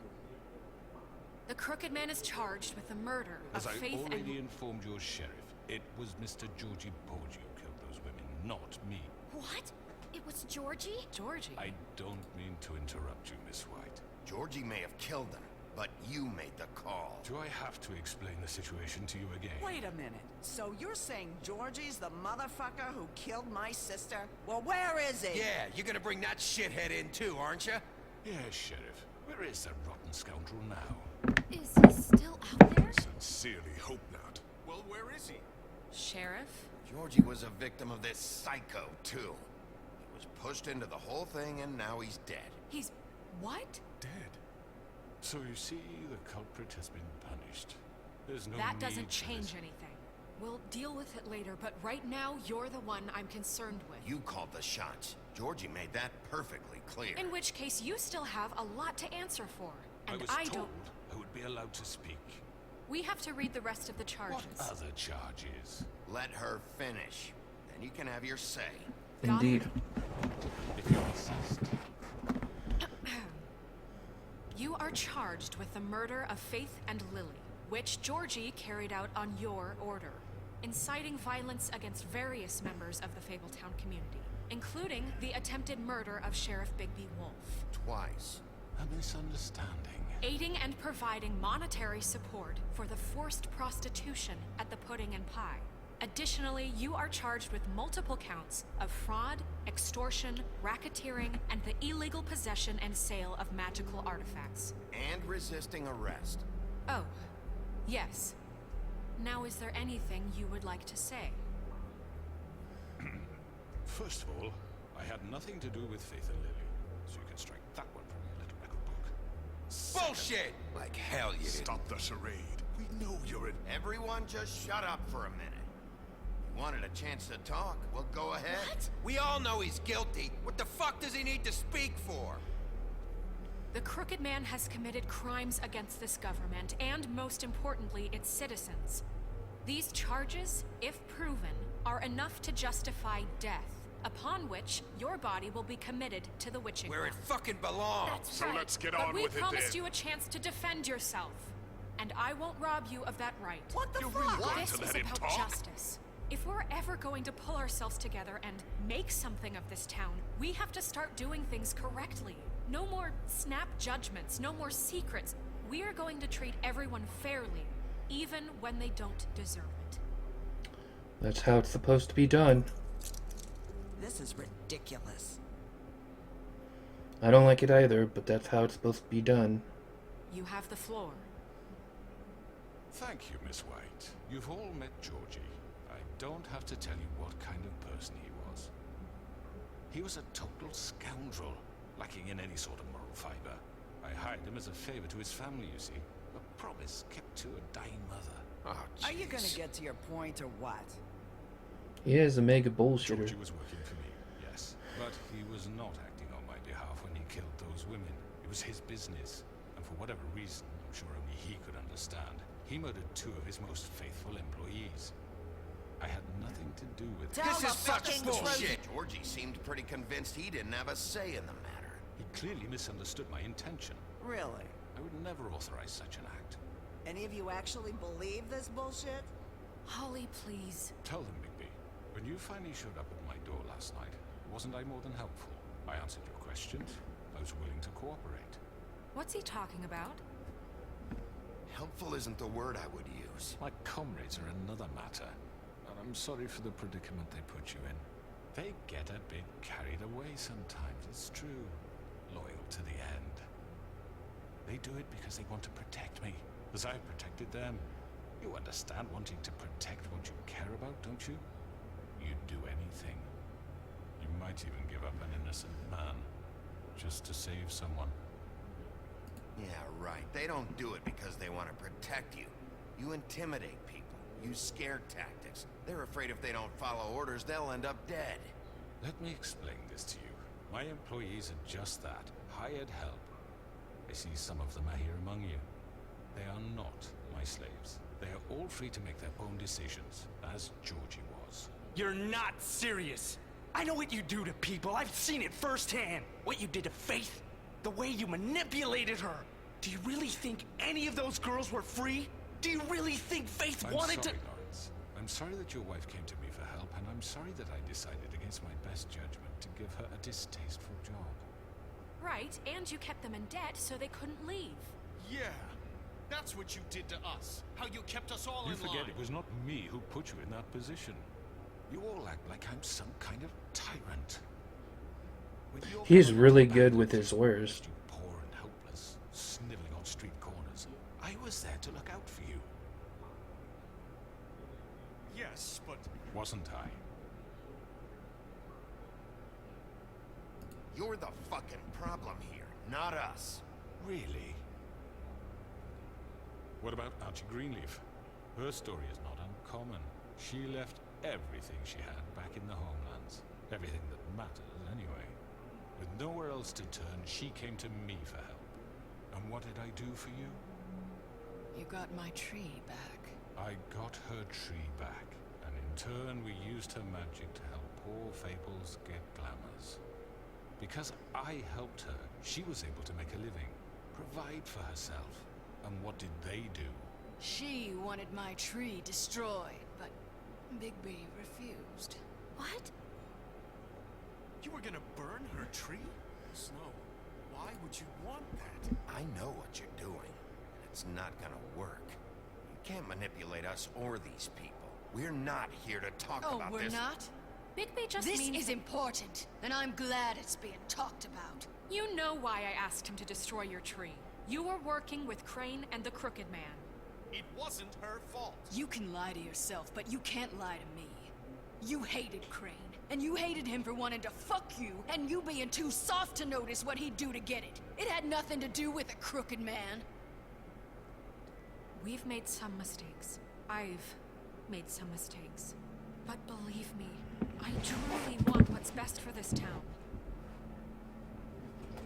The Crooked Man is charged with the murder As of I Faith already and... informed your sheriff, it was Mr. Georgie Porgy who killed those women, not me. What? It was Georgie? Georgie? I don't mean to interrupt you, Miss White. Georgie may have killed them, but you made the call. Do I have to explain the situation to you again? Wait a minute. So you're saying Georgie's the motherfucker who killed my sister? Well, where is he? Yeah, you're gonna bring that shithead in too, aren't you? Yes, Sheriff. Where is that rotten scoundrel now? Is he still out there? Sincerely hope not. Well, where is he? Sheriff? Georgie was a victim of this psycho, too. He was pushed into the whole thing, and now he's dead. He's... what? Dead. So you see, the culprit has been punished. There's no That need doesn't for change this. anything. We'll deal with it later, but right now, you're the one I'm concerned with. You called the shots. Georgie made that perfectly clear. In which case, you still have a lot to answer for. And I was don't... told I would be allowed to speak. We have to read the rest of the charges. What other charges? Let her finish. Then you can have your say. Indeed. If you insist. You are charged with the murder of Faith and Lily, which Georgie carried out on your order, inciting violence against various members of the Fabletown community, including the attempted murder of Sheriff Bigby Wolf. Twice. A misunderstanding. Aiding and providing monetary support for the forced prostitution at the Pudding and Pie. Additionally, you are charged with multiple counts of fraud, extortion, racketeering, and the illegal possession and sale of magical artifacts. And resisting arrest. Oh, yes. Now, is there anything you would like to say? First of all, I had nothing to do with Faith and Lily, so you can strike that one from your little record book. Bullshit! Like hell you did. Stop the charade. We know you're an... Everyone just shut up for a minute. You wanted a chance to talk? Well, go ahead. What? We all know he's guilty. What the fuck does he need to speak for? The Crooked Man has committed crimes against this government, and most importantly, its citizens. These charges, if proven, are enough to justify death, upon which your body will be committed to the witching Where it well. fucking belongs. That's So right. let's get But on we with it promised then. you a chance to defend yourself, and I won't rob you of that right. What the You fuck? really want This to is let him about talk? justice. If we're ever going to pull ourselves together and make something of this town, we have to start doing things correctly. No more snap judgments, no more secrets. We are going to treat everyone fairly, even when they don't deserve it. That's how it's supposed to be done. This is ridiculous. I don't like it either, but that's how it's supposed to be done. You have the floor. Thank you, Miss White. You've all met Georgie. I don't have to tell you what kind of person he was. He was a total scoundrel, lacking in any sort of moral fiber. I hired him as a favor to his family, you see. A promise kept to a dying mother. Oh, Are you gonna jeez. get to your point or what? He is a mega bullshitter. Georgie was working for me, yes. But he was not acting on my behalf when he killed those women. It was his business. And for whatever reason, I'm sure only he could understand, he murdered 2 of his most faithful employees. I had nothing to do with it. Tell This the is such fucking bullshit. Georgie seemed pretty convinced he didn't have a say in the matter. He clearly misunderstood my intention. Really? I would never authorize such an act. Any of you actually believe this bullshit? Holly, please. Tell them, Bigby. When you finally showed up at my door last night, wasn't I more than helpful? I answered your questions. I was willing to cooperate. What's he talking about? Helpful isn't the word I would use. My comrades are another matter. And I'm sorry for the predicament they put you in. They get a bit carried away sometimes, it's true. Loyal to the end. They do it because they want to protect me, as I've protected them. You understand wanting to protect what you care about, don't you? You'd do anything. You might even give up an innocent man, just to save someone. Yeah, right. They don't do it because they want to protect you. You intimidate people. Use scare tactics. They're afraid if they don't follow orders, they'll end up dead. Let me explain this to you. My employees are just that, hired help. I see some of them are here among you. They are not my slaves. They are all free to make their own decisions, as Georgie was. You're not serious. I know what you do to people. I've seen it firsthand. What you did to Faith, the way you manipulated her. Do you really think any of those girls were free? Do you really think Faith wanted to... Lawrence. I'm sorry that your wife came to me for help, and I'm sorry that I decided against my best judgment to give her a distasteful job. Right, and you kept them in debt so they couldn't leave. Yeah, that's what you did to us. How you kept us all You in forget line. it was not me who put you in that position. You all act like I'm some kind of tyrant. With your He's kind of really back good up with to his you, words. you poor and helpless, sniveling on street corners. I was there to look out for you. Yes, but... Wasn't I? You're the fucking problem here, not us. Really? What about Archie Greenleaf? Her story is not uncommon. She left everything she had back in the homelands. Everything that matters, anyway. With nowhere else to turn, she came to me for help. And what did I do for you? You got my tree back. I got her tree back, and in turn we used her magic to help poor Fables get glamours. Because I helped her, she was able to make a living, provide for herself. And what did they do? She wanted my tree destroyed, but Bigby refused. What? You were gonna burn her tree? Snow, why would you want that? I know what you're doing, and it's not gonna work. You can't manipulate us or these people. We're not here to talk about this. Oh, we're not? Bigby just This means is important, and I'm glad it's being talked about. You know why I asked him to destroy your tree. You were working with Crane and the Crooked Man. It wasn't her fault. You can lie to yourself, but you can't lie to me. You hated Crane, and you hated him for wanting to fuck you, and you being too soft to notice what he'd do to get it. It had nothing to do with a Crooked Man. We've made some mistakes. I've made some mistakes. But believe me, I truly want what's best for this town.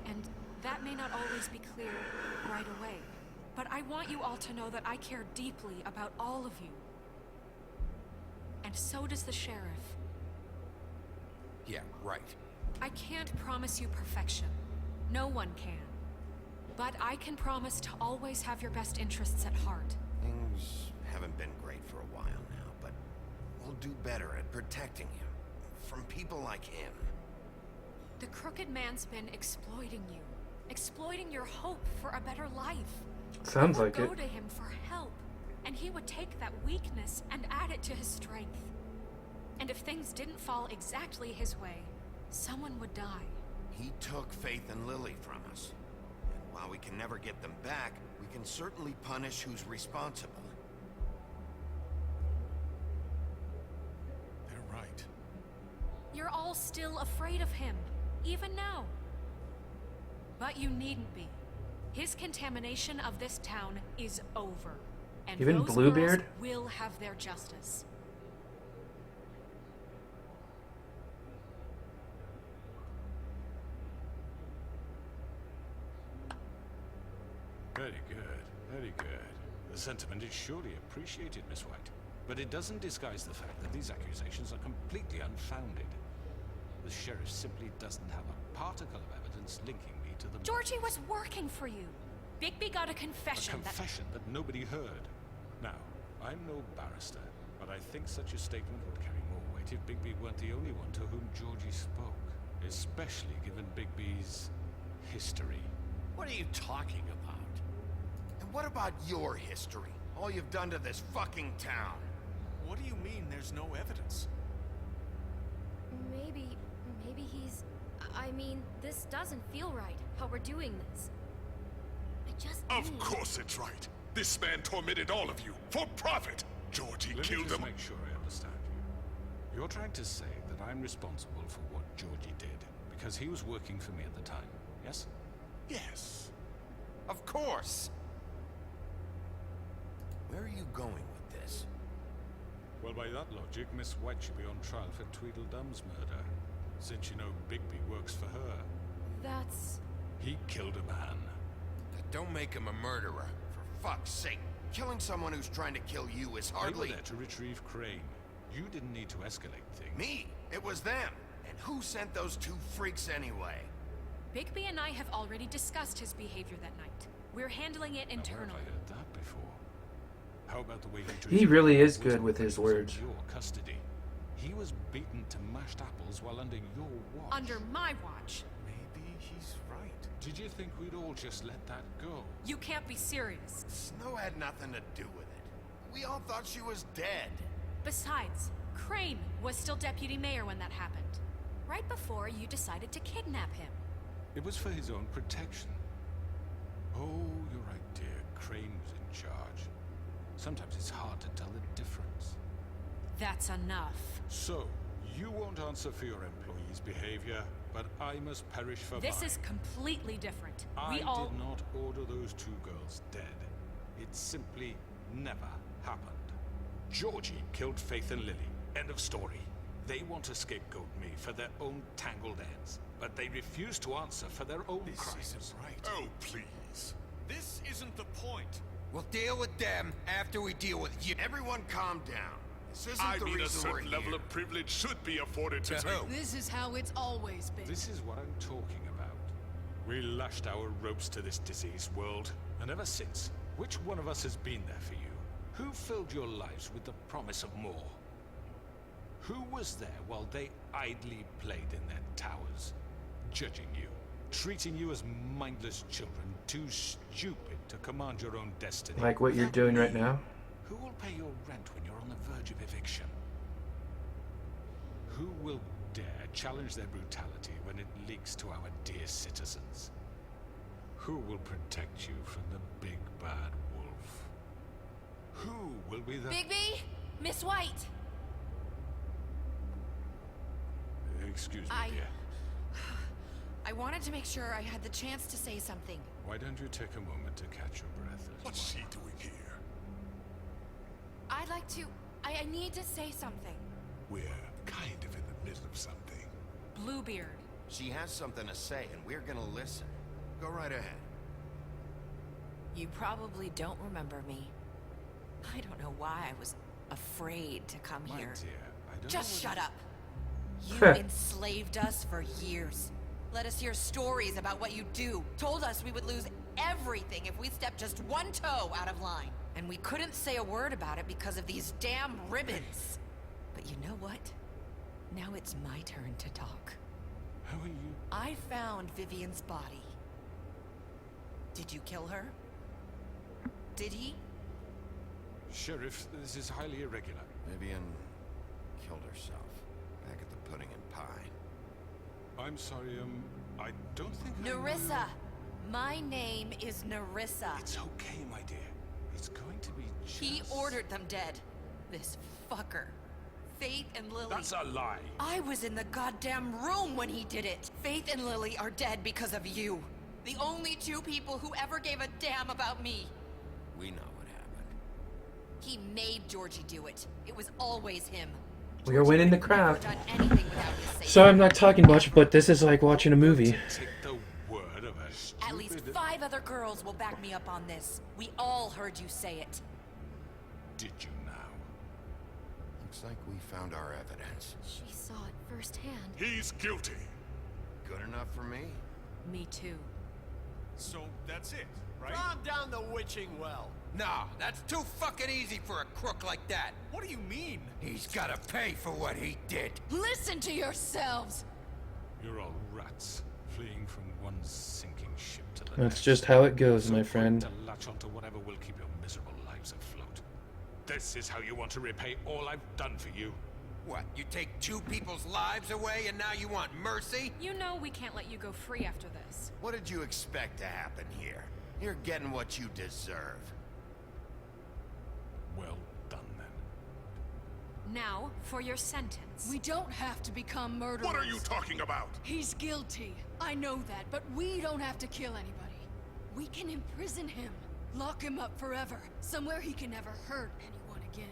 And that may not always be clear right away. But I want you all to know that I care deeply about all of you. And so does the sheriff. Yeah, right. I can't promise you perfection. No one can. But I can promise to always have your best interests at heart. Things haven't been great for a while now, but we'll do better at protecting you from people like him. The Crooked Man's been exploiting you. Exploiting your hope for a better life. Sounds You would like go it. to him for help, and he would take that weakness and add it to his strength. And if things didn't fall exactly his way, someone would die. He took Faith and Lily from us. And while we can never get them back, we can certainly punish who's responsible. They're right. You're all still afraid of him, even now. But you needn't be. His contamination of this town is over. And Even those Bluebeard? girls will have their justice. Very good, very good. The sentiment is surely appreciated, Miss White. But it doesn't disguise the fact that these accusations are completely unfounded. The sheriff simply doesn't have a particle of evidence linking me to the... Georgie was working for you. Bigby got a confession. A confession that nobody heard. Now, I'm no barrister, but I think such a statement would carry more weight if Bigby weren't the only one to whom Georgie spoke. Especially given Bigby's history. What are you talking about? And what about your history? All you've done to this fucking town. What do you mean there's no evidence? Maybe he's... I mean, this doesn't feel right, how we're doing this. Of course it's right. This man tormented all of you for profit. Georgie Let killed me just him. make sure I understand you. You're trying to say that I'm responsible for what Georgie did because he was working for me at the time, yes? Yes. Of course. Where are you going with this? Well, by that logic, Miss White should be on trial for Tweedledum's murder, since you know Bigby works for her. That's... He killed a man. But don't make him a murderer, for fuck's sake. Killing someone who's trying to kill you is hardly... They were there to retrieve Crane. You didn't need to escalate things. Me? It was them. And who sent those two freaks anyway? Bigby and I have already discussed his behavior that night. We're handling it internally. Where have I heard that before? How about the way he really is good with his words. Your custody. He was beaten to mashed apples while under your watch. Under my watch. Maybe he's right. Did you think we'd all just let that go? You can't be serious. Snow had nothing to do with it. We all thought she was dead. Besides, Crane was still deputy mayor when that happened. Right before you decided to kidnap him. It was for his own protection. Oh, you're right, dear. Crane was in charge. Sometimes it's hard to tell the difference. That's enough. So, you won't answer for your employees' behavior, but I must perish for mine. This is completely different. I did not order those two girls dead. It simply never happened. Georgie killed Faith and Lily. End of story. They want to scapegoat me for their own tangled ends, but they refuse to answer for their own crimes. This isn't right. Oh, please. This isn't the point. We'll deal with them after we deal with you. Everyone calm down. This isn't I the mean, a reason we're certain level here. of privilege should be afforded to who? This is how it's always been. This is what I'm talking about. We lashed our ropes to this diseased world, and ever since, which one of us has been there for you? Who filled your lives with the promise of more? Who was there while they idly played in their towers, judging you, treating you as mindless children, too stupid to command your own destiny? Like what you're doing right now? Who will pay your rent when you're on the verge of eviction? Who will dare challenge their brutality when it leaks to our dear citizens? Who will protect you from the big bad wolf? Who will be the... Bigby? Miss White! Excuse me, dear. I wanted to make sure I had the chance to say something. Why don't you take a moment to catch your breath? What's she doing here? I'd like to... I need to say something. We're kind of in the middle of something. Bluebeard. She has something to say, and we're gonna listen. Go right ahead. You probably don't remember me. I don't know why I was afraid to come My here. dear, I don't Just know shut up. You enslaved us for years. Let us hear stories about what you do. Told us we would lose everything if we stepped just one toe out of line. And we couldn't say a word about it because of these damn ribbons. But you know what? Now it's my turn to talk. How are you? I found Vivian's body. Did you kill her? Did he? Sheriff, this is highly irregular. Vivian killed herself back at the Pudding and Pie. I'm sorry, I don't think I Nerissa! My name is Nerissa. It's okay, my dear. It's going to be just... He ordered them dead. This fucker. Faith and Lily. That's a lie. I was in the goddamn room when he did it. Faith and Lily are dead because of you. The only two people who ever gave a damn about me. We know what happened. He made Georgie do it. It was always him. We are winning the craft. Never done anything without his say. So I'm not talking much, but this is like watching a movie. Take the word of a stupid... At least 5 other girls will back me up on this. We all heard you say it. Did you now? Looks like we found our evidence. She saw it firsthand. He's guilty. Good enough for me? Me too. So that's it, right? Calm down the witching well. No, that's too fucking easy for a crook like that. What do you mean? He's gotta pay for what he did. Listen to yourselves! You're all rats, fleeing from one sinking ship to the That's next. just how it goes, So my quick friend. to latch onto whatever will keep your miserable lives afloat. This is how you want to repay all I've done for you. What, you take 2 people's lives away and now you want mercy? You know we can't let you go free after this. What did you expect to happen here? You're getting what you deserve. Well done, then. Now, for your sentence. We don't have to become murderers. What are you talking about? He's guilty. I know that, but we don't have to kill anybody. We can imprison him. Lock him up forever. Somewhere he can never hurt anyone again.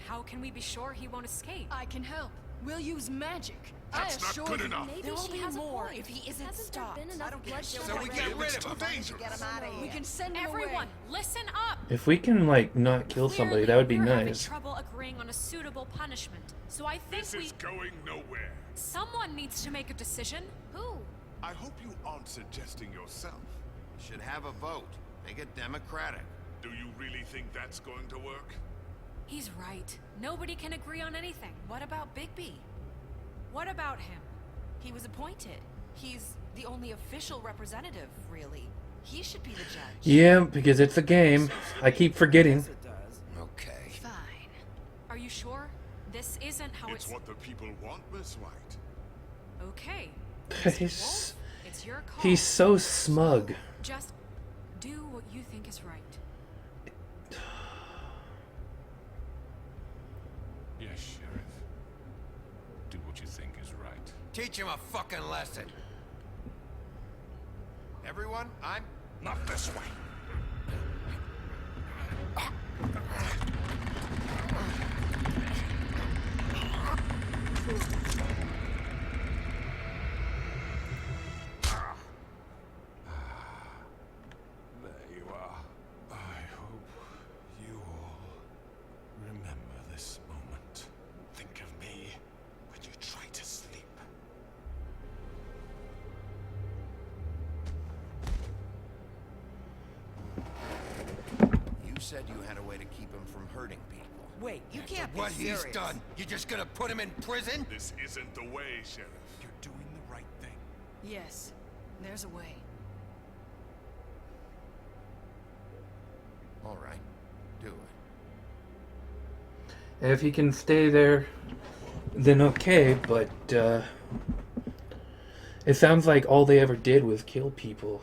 How can we be sure he won't escape? I can help. We'll use magic. That's not good enough. Maybe There will she be has a more point. if he isn't Hasn't stopped. there been enough bloodshed So we already? get rid It's of too him. dangerous. Get him out of here. We can send him Everyone, away. listen up. If we can, like, not kill somebody, that would be Clearly, we're nice. having trouble agreeing on a suitable punishment. So I think This is going nowhere. someone needs to make a decision. Who? I hope you aren't suggesting yourself. Should have a vote. Make it democratic. Do you really think that's going to work? He's right. Nobody can agree on anything. What about Bigby? What about him? He was appointed. He's the only official representative, really. He should be the judge. Yeah, because it's a game. I keep forgetting. Okay. Fine. Are you sure? This isn't how It's what the people want, Miss White. Okay. He's, It's your call. he's so smug. Just do what you think is right. Yes, Sheriff. Do what you think is right. Teach him a fucking lesson. Everyone, I'm... Not this way. There you are. I hope you all remember this moment. Think of me when you try to sleep. You said you had a way to keep him from hurting people. Wait, you can't be What serious. he's done, you just gonna put him in prison? This isn't the way, Sheriff. You're doing the right thing. Yes, there's a way. All right. Do it. If he can stay there, then okay, but it sounds like all they ever did was kill people.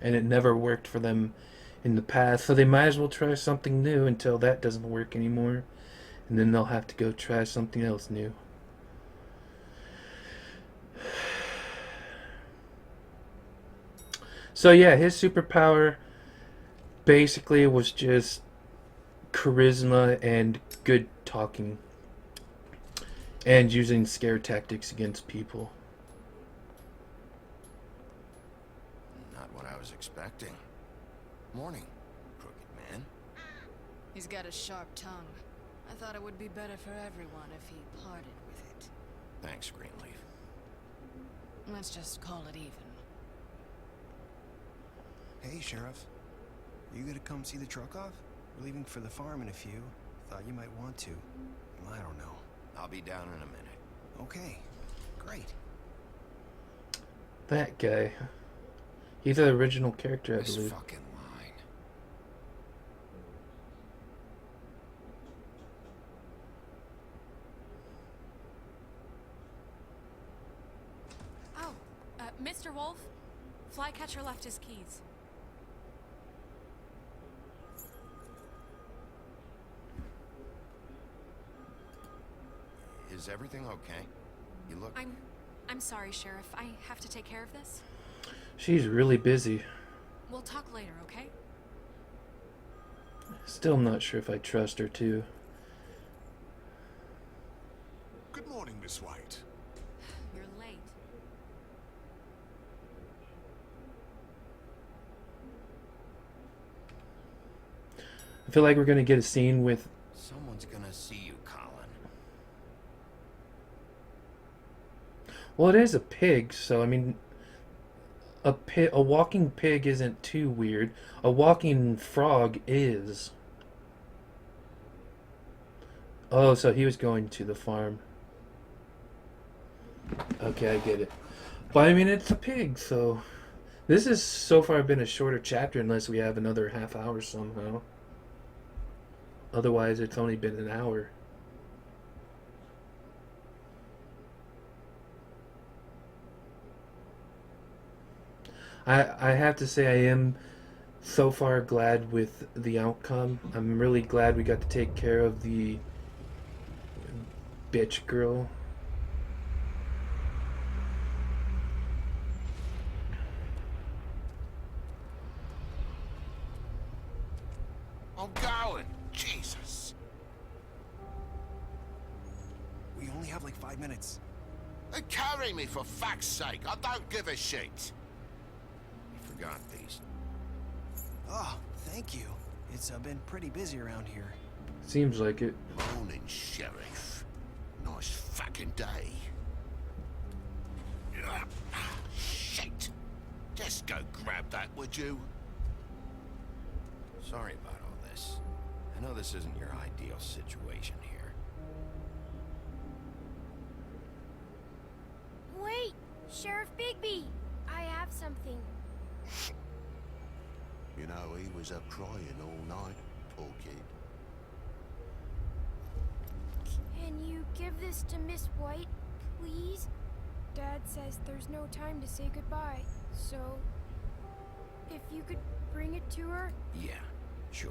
And it never worked for them in the past, so they might as well try something new until that doesn't work anymore. And then they'll have to go try something else new. So yeah, his superpower basically was just charisma and good talking. And using scare tactics against people. Not what I was expecting. Morning, crooked man. He's got a sharp tongue. I thought it would be better for everyone if he parted with it. Thanks, Greenleaf. Let's just call it even. Hey, Sheriff. Are you gonna come see the truck off? We're leaving for the farm in a few. Thought you might want to. I don't know. I'll be down in a minute. Okay. Great. That guy. He's the original character, I This believe. fucking line. Oh, Mr. Wolf, Flycatcher left his keys. Is everything okay? You look... I'm sorry, Sheriff. I have to take care of this. She's really busy. We'll talk later, okay? Still not sure if I trust her too. Good morning, Miss White. You're late. I feel like we're gonna get a scene with. Someone's gonna see you, Colin. Well, it is a pig, so I mean, a walking pig isn't too weird. A walking frog is. Oh, so he was going to the farm. Okay, I get it. But I mean, it's a pig, so this has so far been a shorter chapter unless we have another half hour somehow. Otherwise, it's only been an hour. I have to say I am so far glad with the outcome. I'm really glad we got to take care of the bitch girl. Oh, Colin! Jesus! only have like 5 minutes. Carry me, for fuck's sake. I don't give a shit. You forgot these. Oh, thank you. It's been pretty busy around here. Seems like it. Morning, Sheriff. Nice fucking day. Shit. Just go grab that, would you? Sorry about all this. I know this isn't your ideal situation here. Wait! Sheriff Bigby! I have something. You know, he was up crying all night, poor kid. Can you give this to Miss White, please? Dad says there's no time to say goodbye, so if you could bring it to her. Yeah, sure.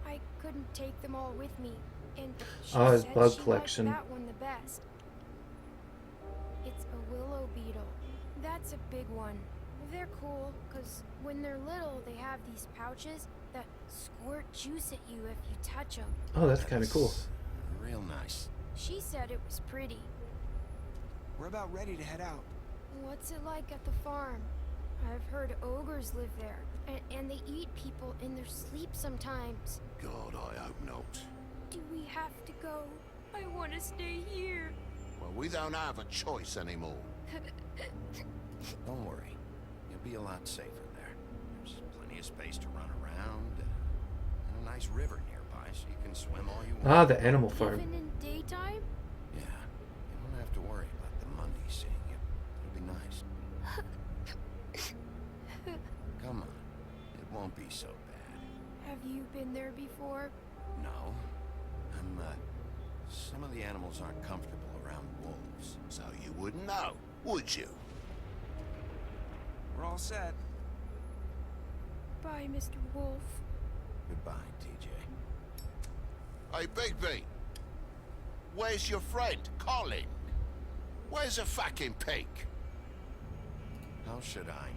I couldn't take them all with me, and she Oh, his said bug she collection. liked that one the best. It's a willow beetle. That's a big one. They're cool, because when they're little, they have these pouches that squirt juice at you if you touch them. Oh, that's kind of cool. Real nice. She said it was pretty. We're about ready to head out. What's it like at the farm? I've heard ogres live there, and they eat people in their sleep sometimes. God, I hope not. Do we have to go? I want to stay here. Well, we don't have a choice anymore. Don't worry. You'll be a lot safer there. There's plenty of space to run around, and a nice river nearby, so you can swim all you want. Ah, the animal farm. Even in daytime? Yeah. You don't have to worry about the Mundies seeing you. It'll be nice. Come on. It won't be so bad. Have you been there before? No. Some of the animals aren't comfortable around wolves. So you wouldn't know, would you? We're all set. Bye, Mr. Wolf. Goodbye, TJ. Hey, Bigby. Where's your friend, Colin? Where's the fucking pig? How should I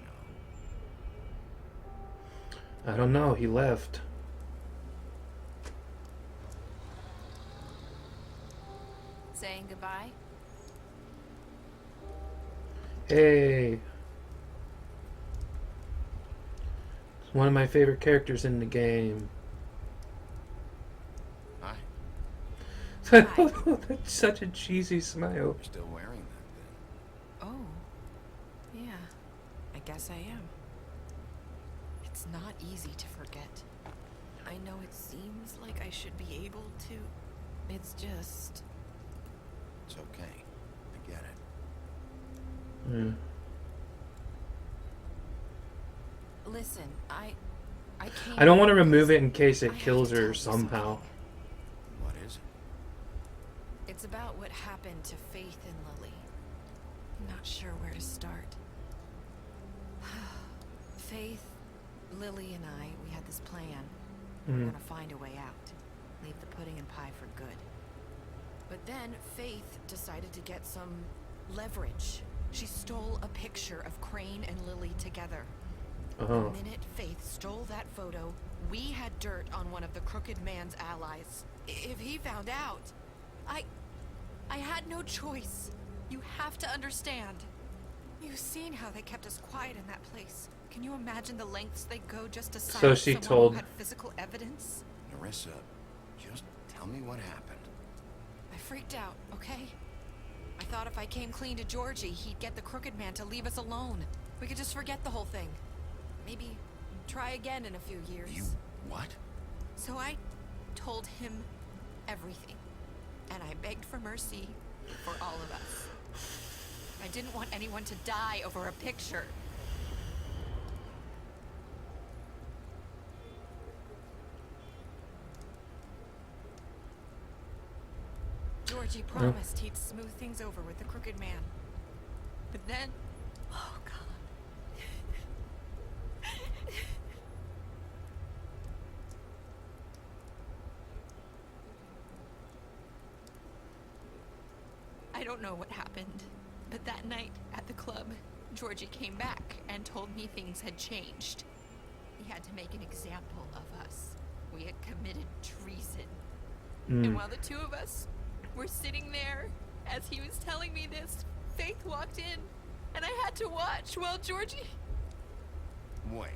know? I don't know. He left. Saying goodbye? Hey. It's one of my favorite characters in the game. Hi. That's such a cheesy smile. You're still wearing that thing. Oh. Yeah. I guess I am. It's not easy to forget. I know it seems like I should be able to. It's just... It's okay. I get it. Yeah. Listen, I can't... I don't want to remove it in case it kills her somehow. What is it? It's about what happened to Faith and Lily. I'm not sure where to start. Faith, Lily, and I, we had this plan. We were gonna find a way out. Leave the pudding and pie for good. But then Faith decided to get some leverage. She stole a picture of Crane and Lily together. Oh. The minute Faith stole that photo, we had dirt on one of the Crooked Man's allies. If he found out, I had no choice. You have to understand. You've seen how they kept us quiet in that place. Can you imagine the lengths they go just to silence she someone told- who had physical evidence? Narissa, just tell me what happened. I freaked out, okay? I thought if I came clean to Georgie, he'd get the Crooked Man to leave us alone. We could just forget the whole thing. Maybe try again in a few years. You what? So I told him everything. And I begged for mercy for all of us. I didn't want anyone to die over a picture. Georgie promised he'd smooth things over with the Crooked Man. But then... Oh, God. I don't know what happened, but that night at the club, Georgie came back and told me things had changed. He had to make an example of us. We had committed treason. And while the two of us were sitting there As he was telling me this, Faith walked in, and I had to watch while Georgie... Wait,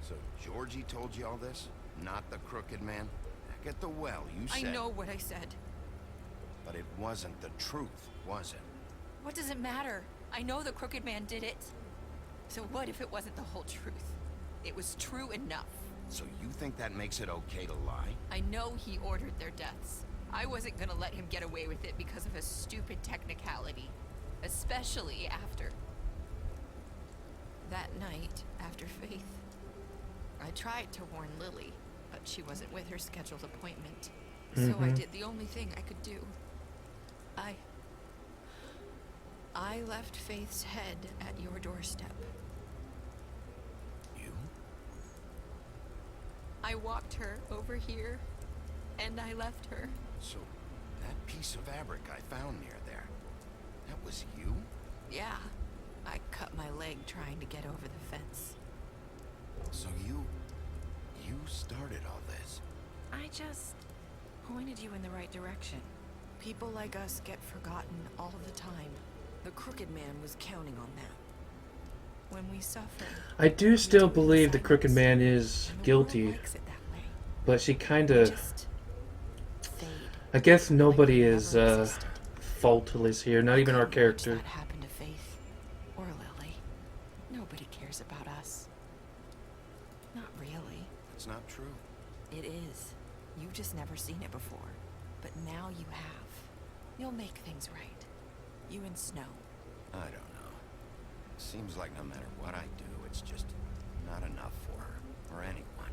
so Georgie told you all this? Not the crooked man? Back at the well, you said... I know what I said. But it wasn't the truth, was it? What does it matter? I know the crooked man did it. So what if it wasn't the whole truth? It was true enough. So you think that makes it okay to lie? I know he ordered their deaths. I wasn't gonna let him get away with it because of a stupid technicality. Especially after... that night, after Faith. I tried to warn Lily, but she wasn't with her scheduled appointment. So I did the only thing I could do. I left Faith's head at your doorstep. You? I walked her over here, and I left her. So, that piece of fabric I found near there, that was you? Yeah. I cut my leg trying to get over the fence. So you started all this? I just pointed you in the right direction. People like us get forgotten all the time. The crooked man was counting on that. When we suffer... I do still believe the crooked man is guilty. But she kinda... I guess nobody is faultless here, not even our character. That happened to Faith. Or Lily. Nobody cares about us. Not really. It's not true. It is. You've just never seen it before. But now you have. You'll make things right. You and Snow. I don't know. Seems like no matter what I do, it's just not enough for her. Or anyone.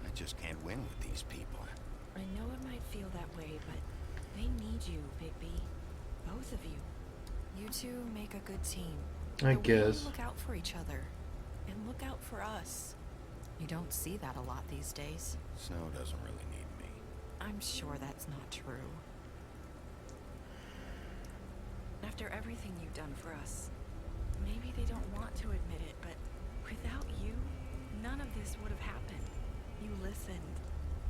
I just can't win with these people. I know it might feel that way, but they need you, Bigby. Both of you. You two make a good team. I guess. Look out for each other. And look out for us. You don't see that a lot these days. Snow doesn't really need me. I'm sure that's not true. After everything you've done for us, maybe they don't want to admit it, but without you, none of this would have happened. You listened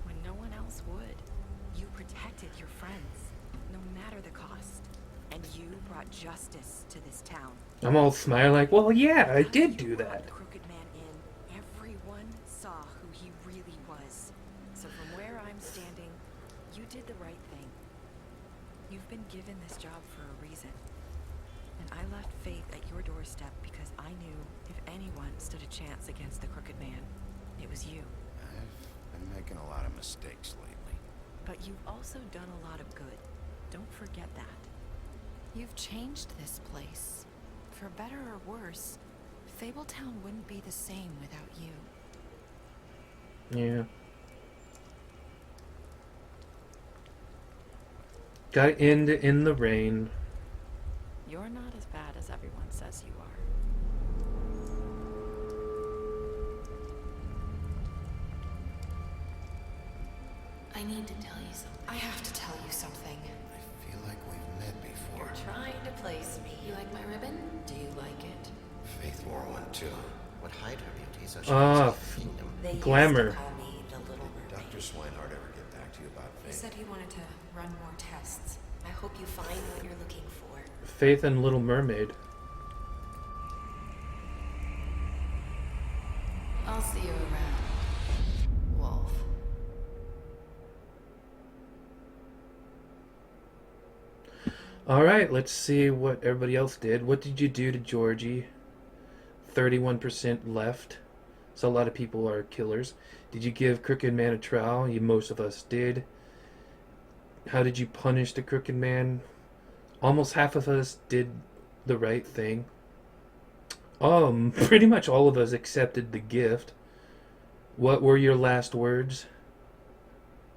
when no one else would. You protected your friends, no matter the cost. And you brought justice to this town. I'm all smiling like, well, yeah, I did do that. The crooked man in. Everyone saw who he really was. So from where I'm standing, you did the right thing. You've been given this job for a reason. And I left Faith at your doorstep because I knew if anyone stood a chance against the crooked man, it was you. I've been making a lot of mistakes lately. But you've also done a lot of good. Don't forget that. You've changed this place. For better or worse, Fabletown wouldn't be the same without you. Yeah. Got to end in the rain. You're not as bad as everyone says you are. I need to tell you something. I have to tell you something. I feel like we've met before. You're trying to place me. You like my ribbon? Do you like it? Faith wore one too. Would hide her beauty so she Ah, could see the kingdom. They glamour. used to call me the Little Mermaid. Dr. Swinehart ever get back to you about He Faith? said he wanted to run more tests. I hope you find what you're looking for. Faith and Little Mermaid. I'll see you around, Wolf. Alright, let's see what everybody else did. What did you do to Georgie? 31% left. So a lot of people are killers. Did you give Crooked Man a trial? Most of us did. How did you punish the Crooked Man? Almost half of us did the right thing. Pretty much all of us accepted the gift. What were your last words?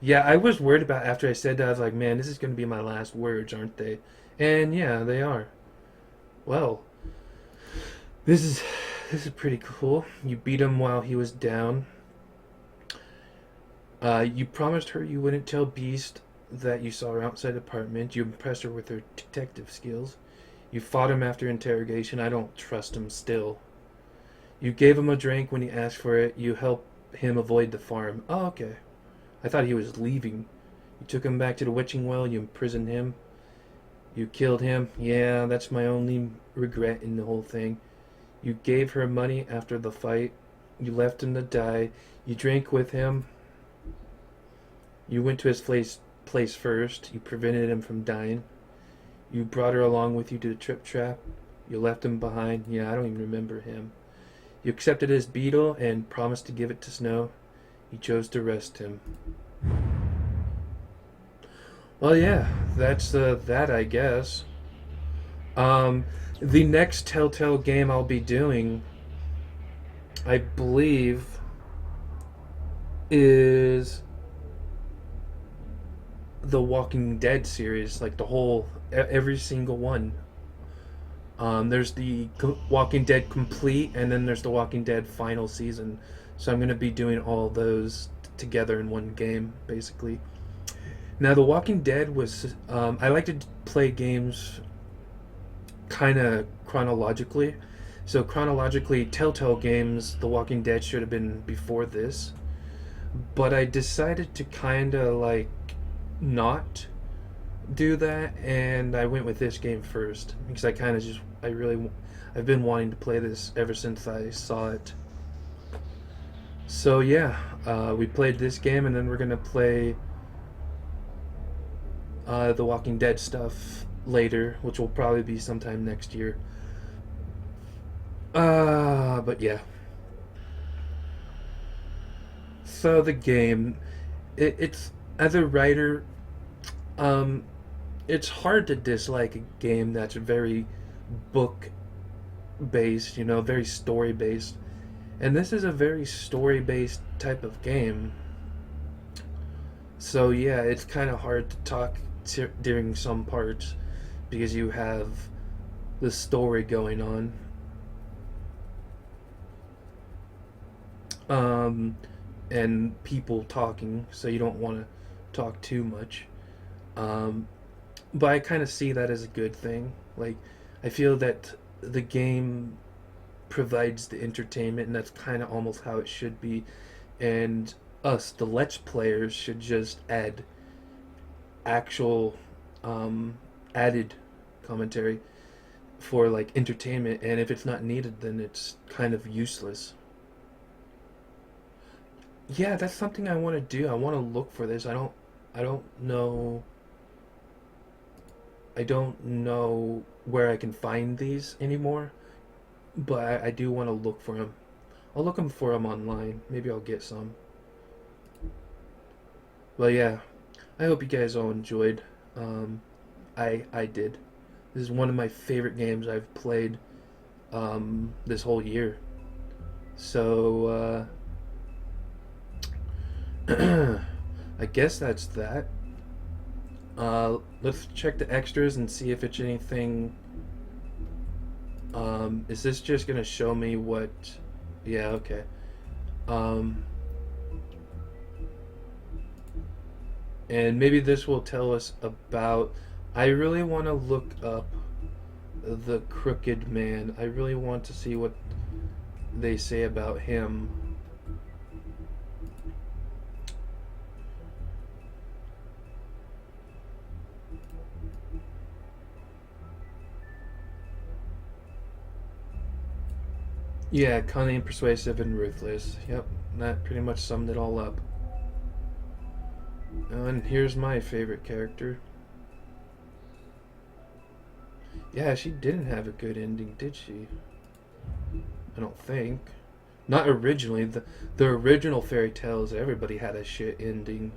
Yeah, I was worried about after I said that. I was like, man, this is going to be my last words, aren't they? And yeah, they are. Well, this is pretty cool. You beat him while he was down. You promised her you wouldn't tell Beast that you saw her outside the apartment. You impressed her with her detective skills. You fought him after interrogation. I don't trust him still. You gave him a drink when he asked for it. You helped him avoid the farm. Oh, okay. I thought he was leaving. You took him back to the witching well. You imprisoned him. You killed him. Yeah, that's my only regret in the whole thing. You gave her money after the fight. You left him to die. You drank with him. You went to his place first. You prevented him from dying. You brought her along with you to the trip trap. You left him behind. Yeah, I don't even remember him. You accepted his beetle and promised to give it to Snow. You chose to arrest him. Well, yeah, that's that, I guess. The next Telltale game I'll be doing, I believe, is the Walking Dead series, like the whole, every single one. There's the Walking Dead Complete, and then there's the Walking Dead Final Season. So I'm going to be doing all those together in one game, basically. Now, The Walking Dead was... I like to play games kind of chronologically. So chronologically, Telltale games, The Walking Dead should have been before this. But I decided to kind of, like, not do that, and I went with this game first. Because I kind of just... I've been wanting to play this ever since I saw it. So, yeah. We played this game, and then we're going to play... The Walking Dead stuff later, which will probably be sometime next year. But yeah. So the game, it's as a writer, it's hard to dislike a game that's very book based, you know, very story based, and this is a very story based type of game. So yeah, it's kind of hard to talk during some parts because you have the story going on. And people talking, so you don't want to talk too much. But I kind of see that as a good thing. Like, I feel that the game provides the entertainment, and that's kind of almost how it should be. And us, the Let's Players, should just add actual added commentary for like entertainment, and if it's not needed, then it's kind of useless. Yeah, that's something I want to do. I want to look for this. I don't know where I can find these anymore, but I do want to look for them. I'll look for them online. Maybe I'll get some. Well, yeah, I hope you guys all enjoyed. I did. This is one of my favorite games I've played this whole year. So I guess that's that. Let's check the extras and see if it's anything. Is this just gonna show me what? Yeah, okay. And maybe this will tell us about... I really want to look up the Crooked Man. I really want to see what they say about him. Yeah, cunning, persuasive, and ruthless. Yep, that pretty much summed it all up. And here's my favorite character. Yeah, she didn't have a good ending, did she? I don't think. Not originally. The original fairy tales, everybody had a shit ending.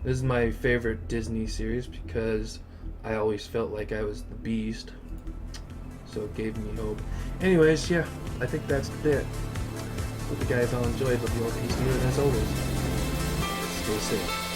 This is my favorite Disney series because I always felt like I was the Beast. So it gave me hope. Anyways, yeah, I think that's it. Hope you guys all enjoyed. Love you all, peace, and as always, stay safe.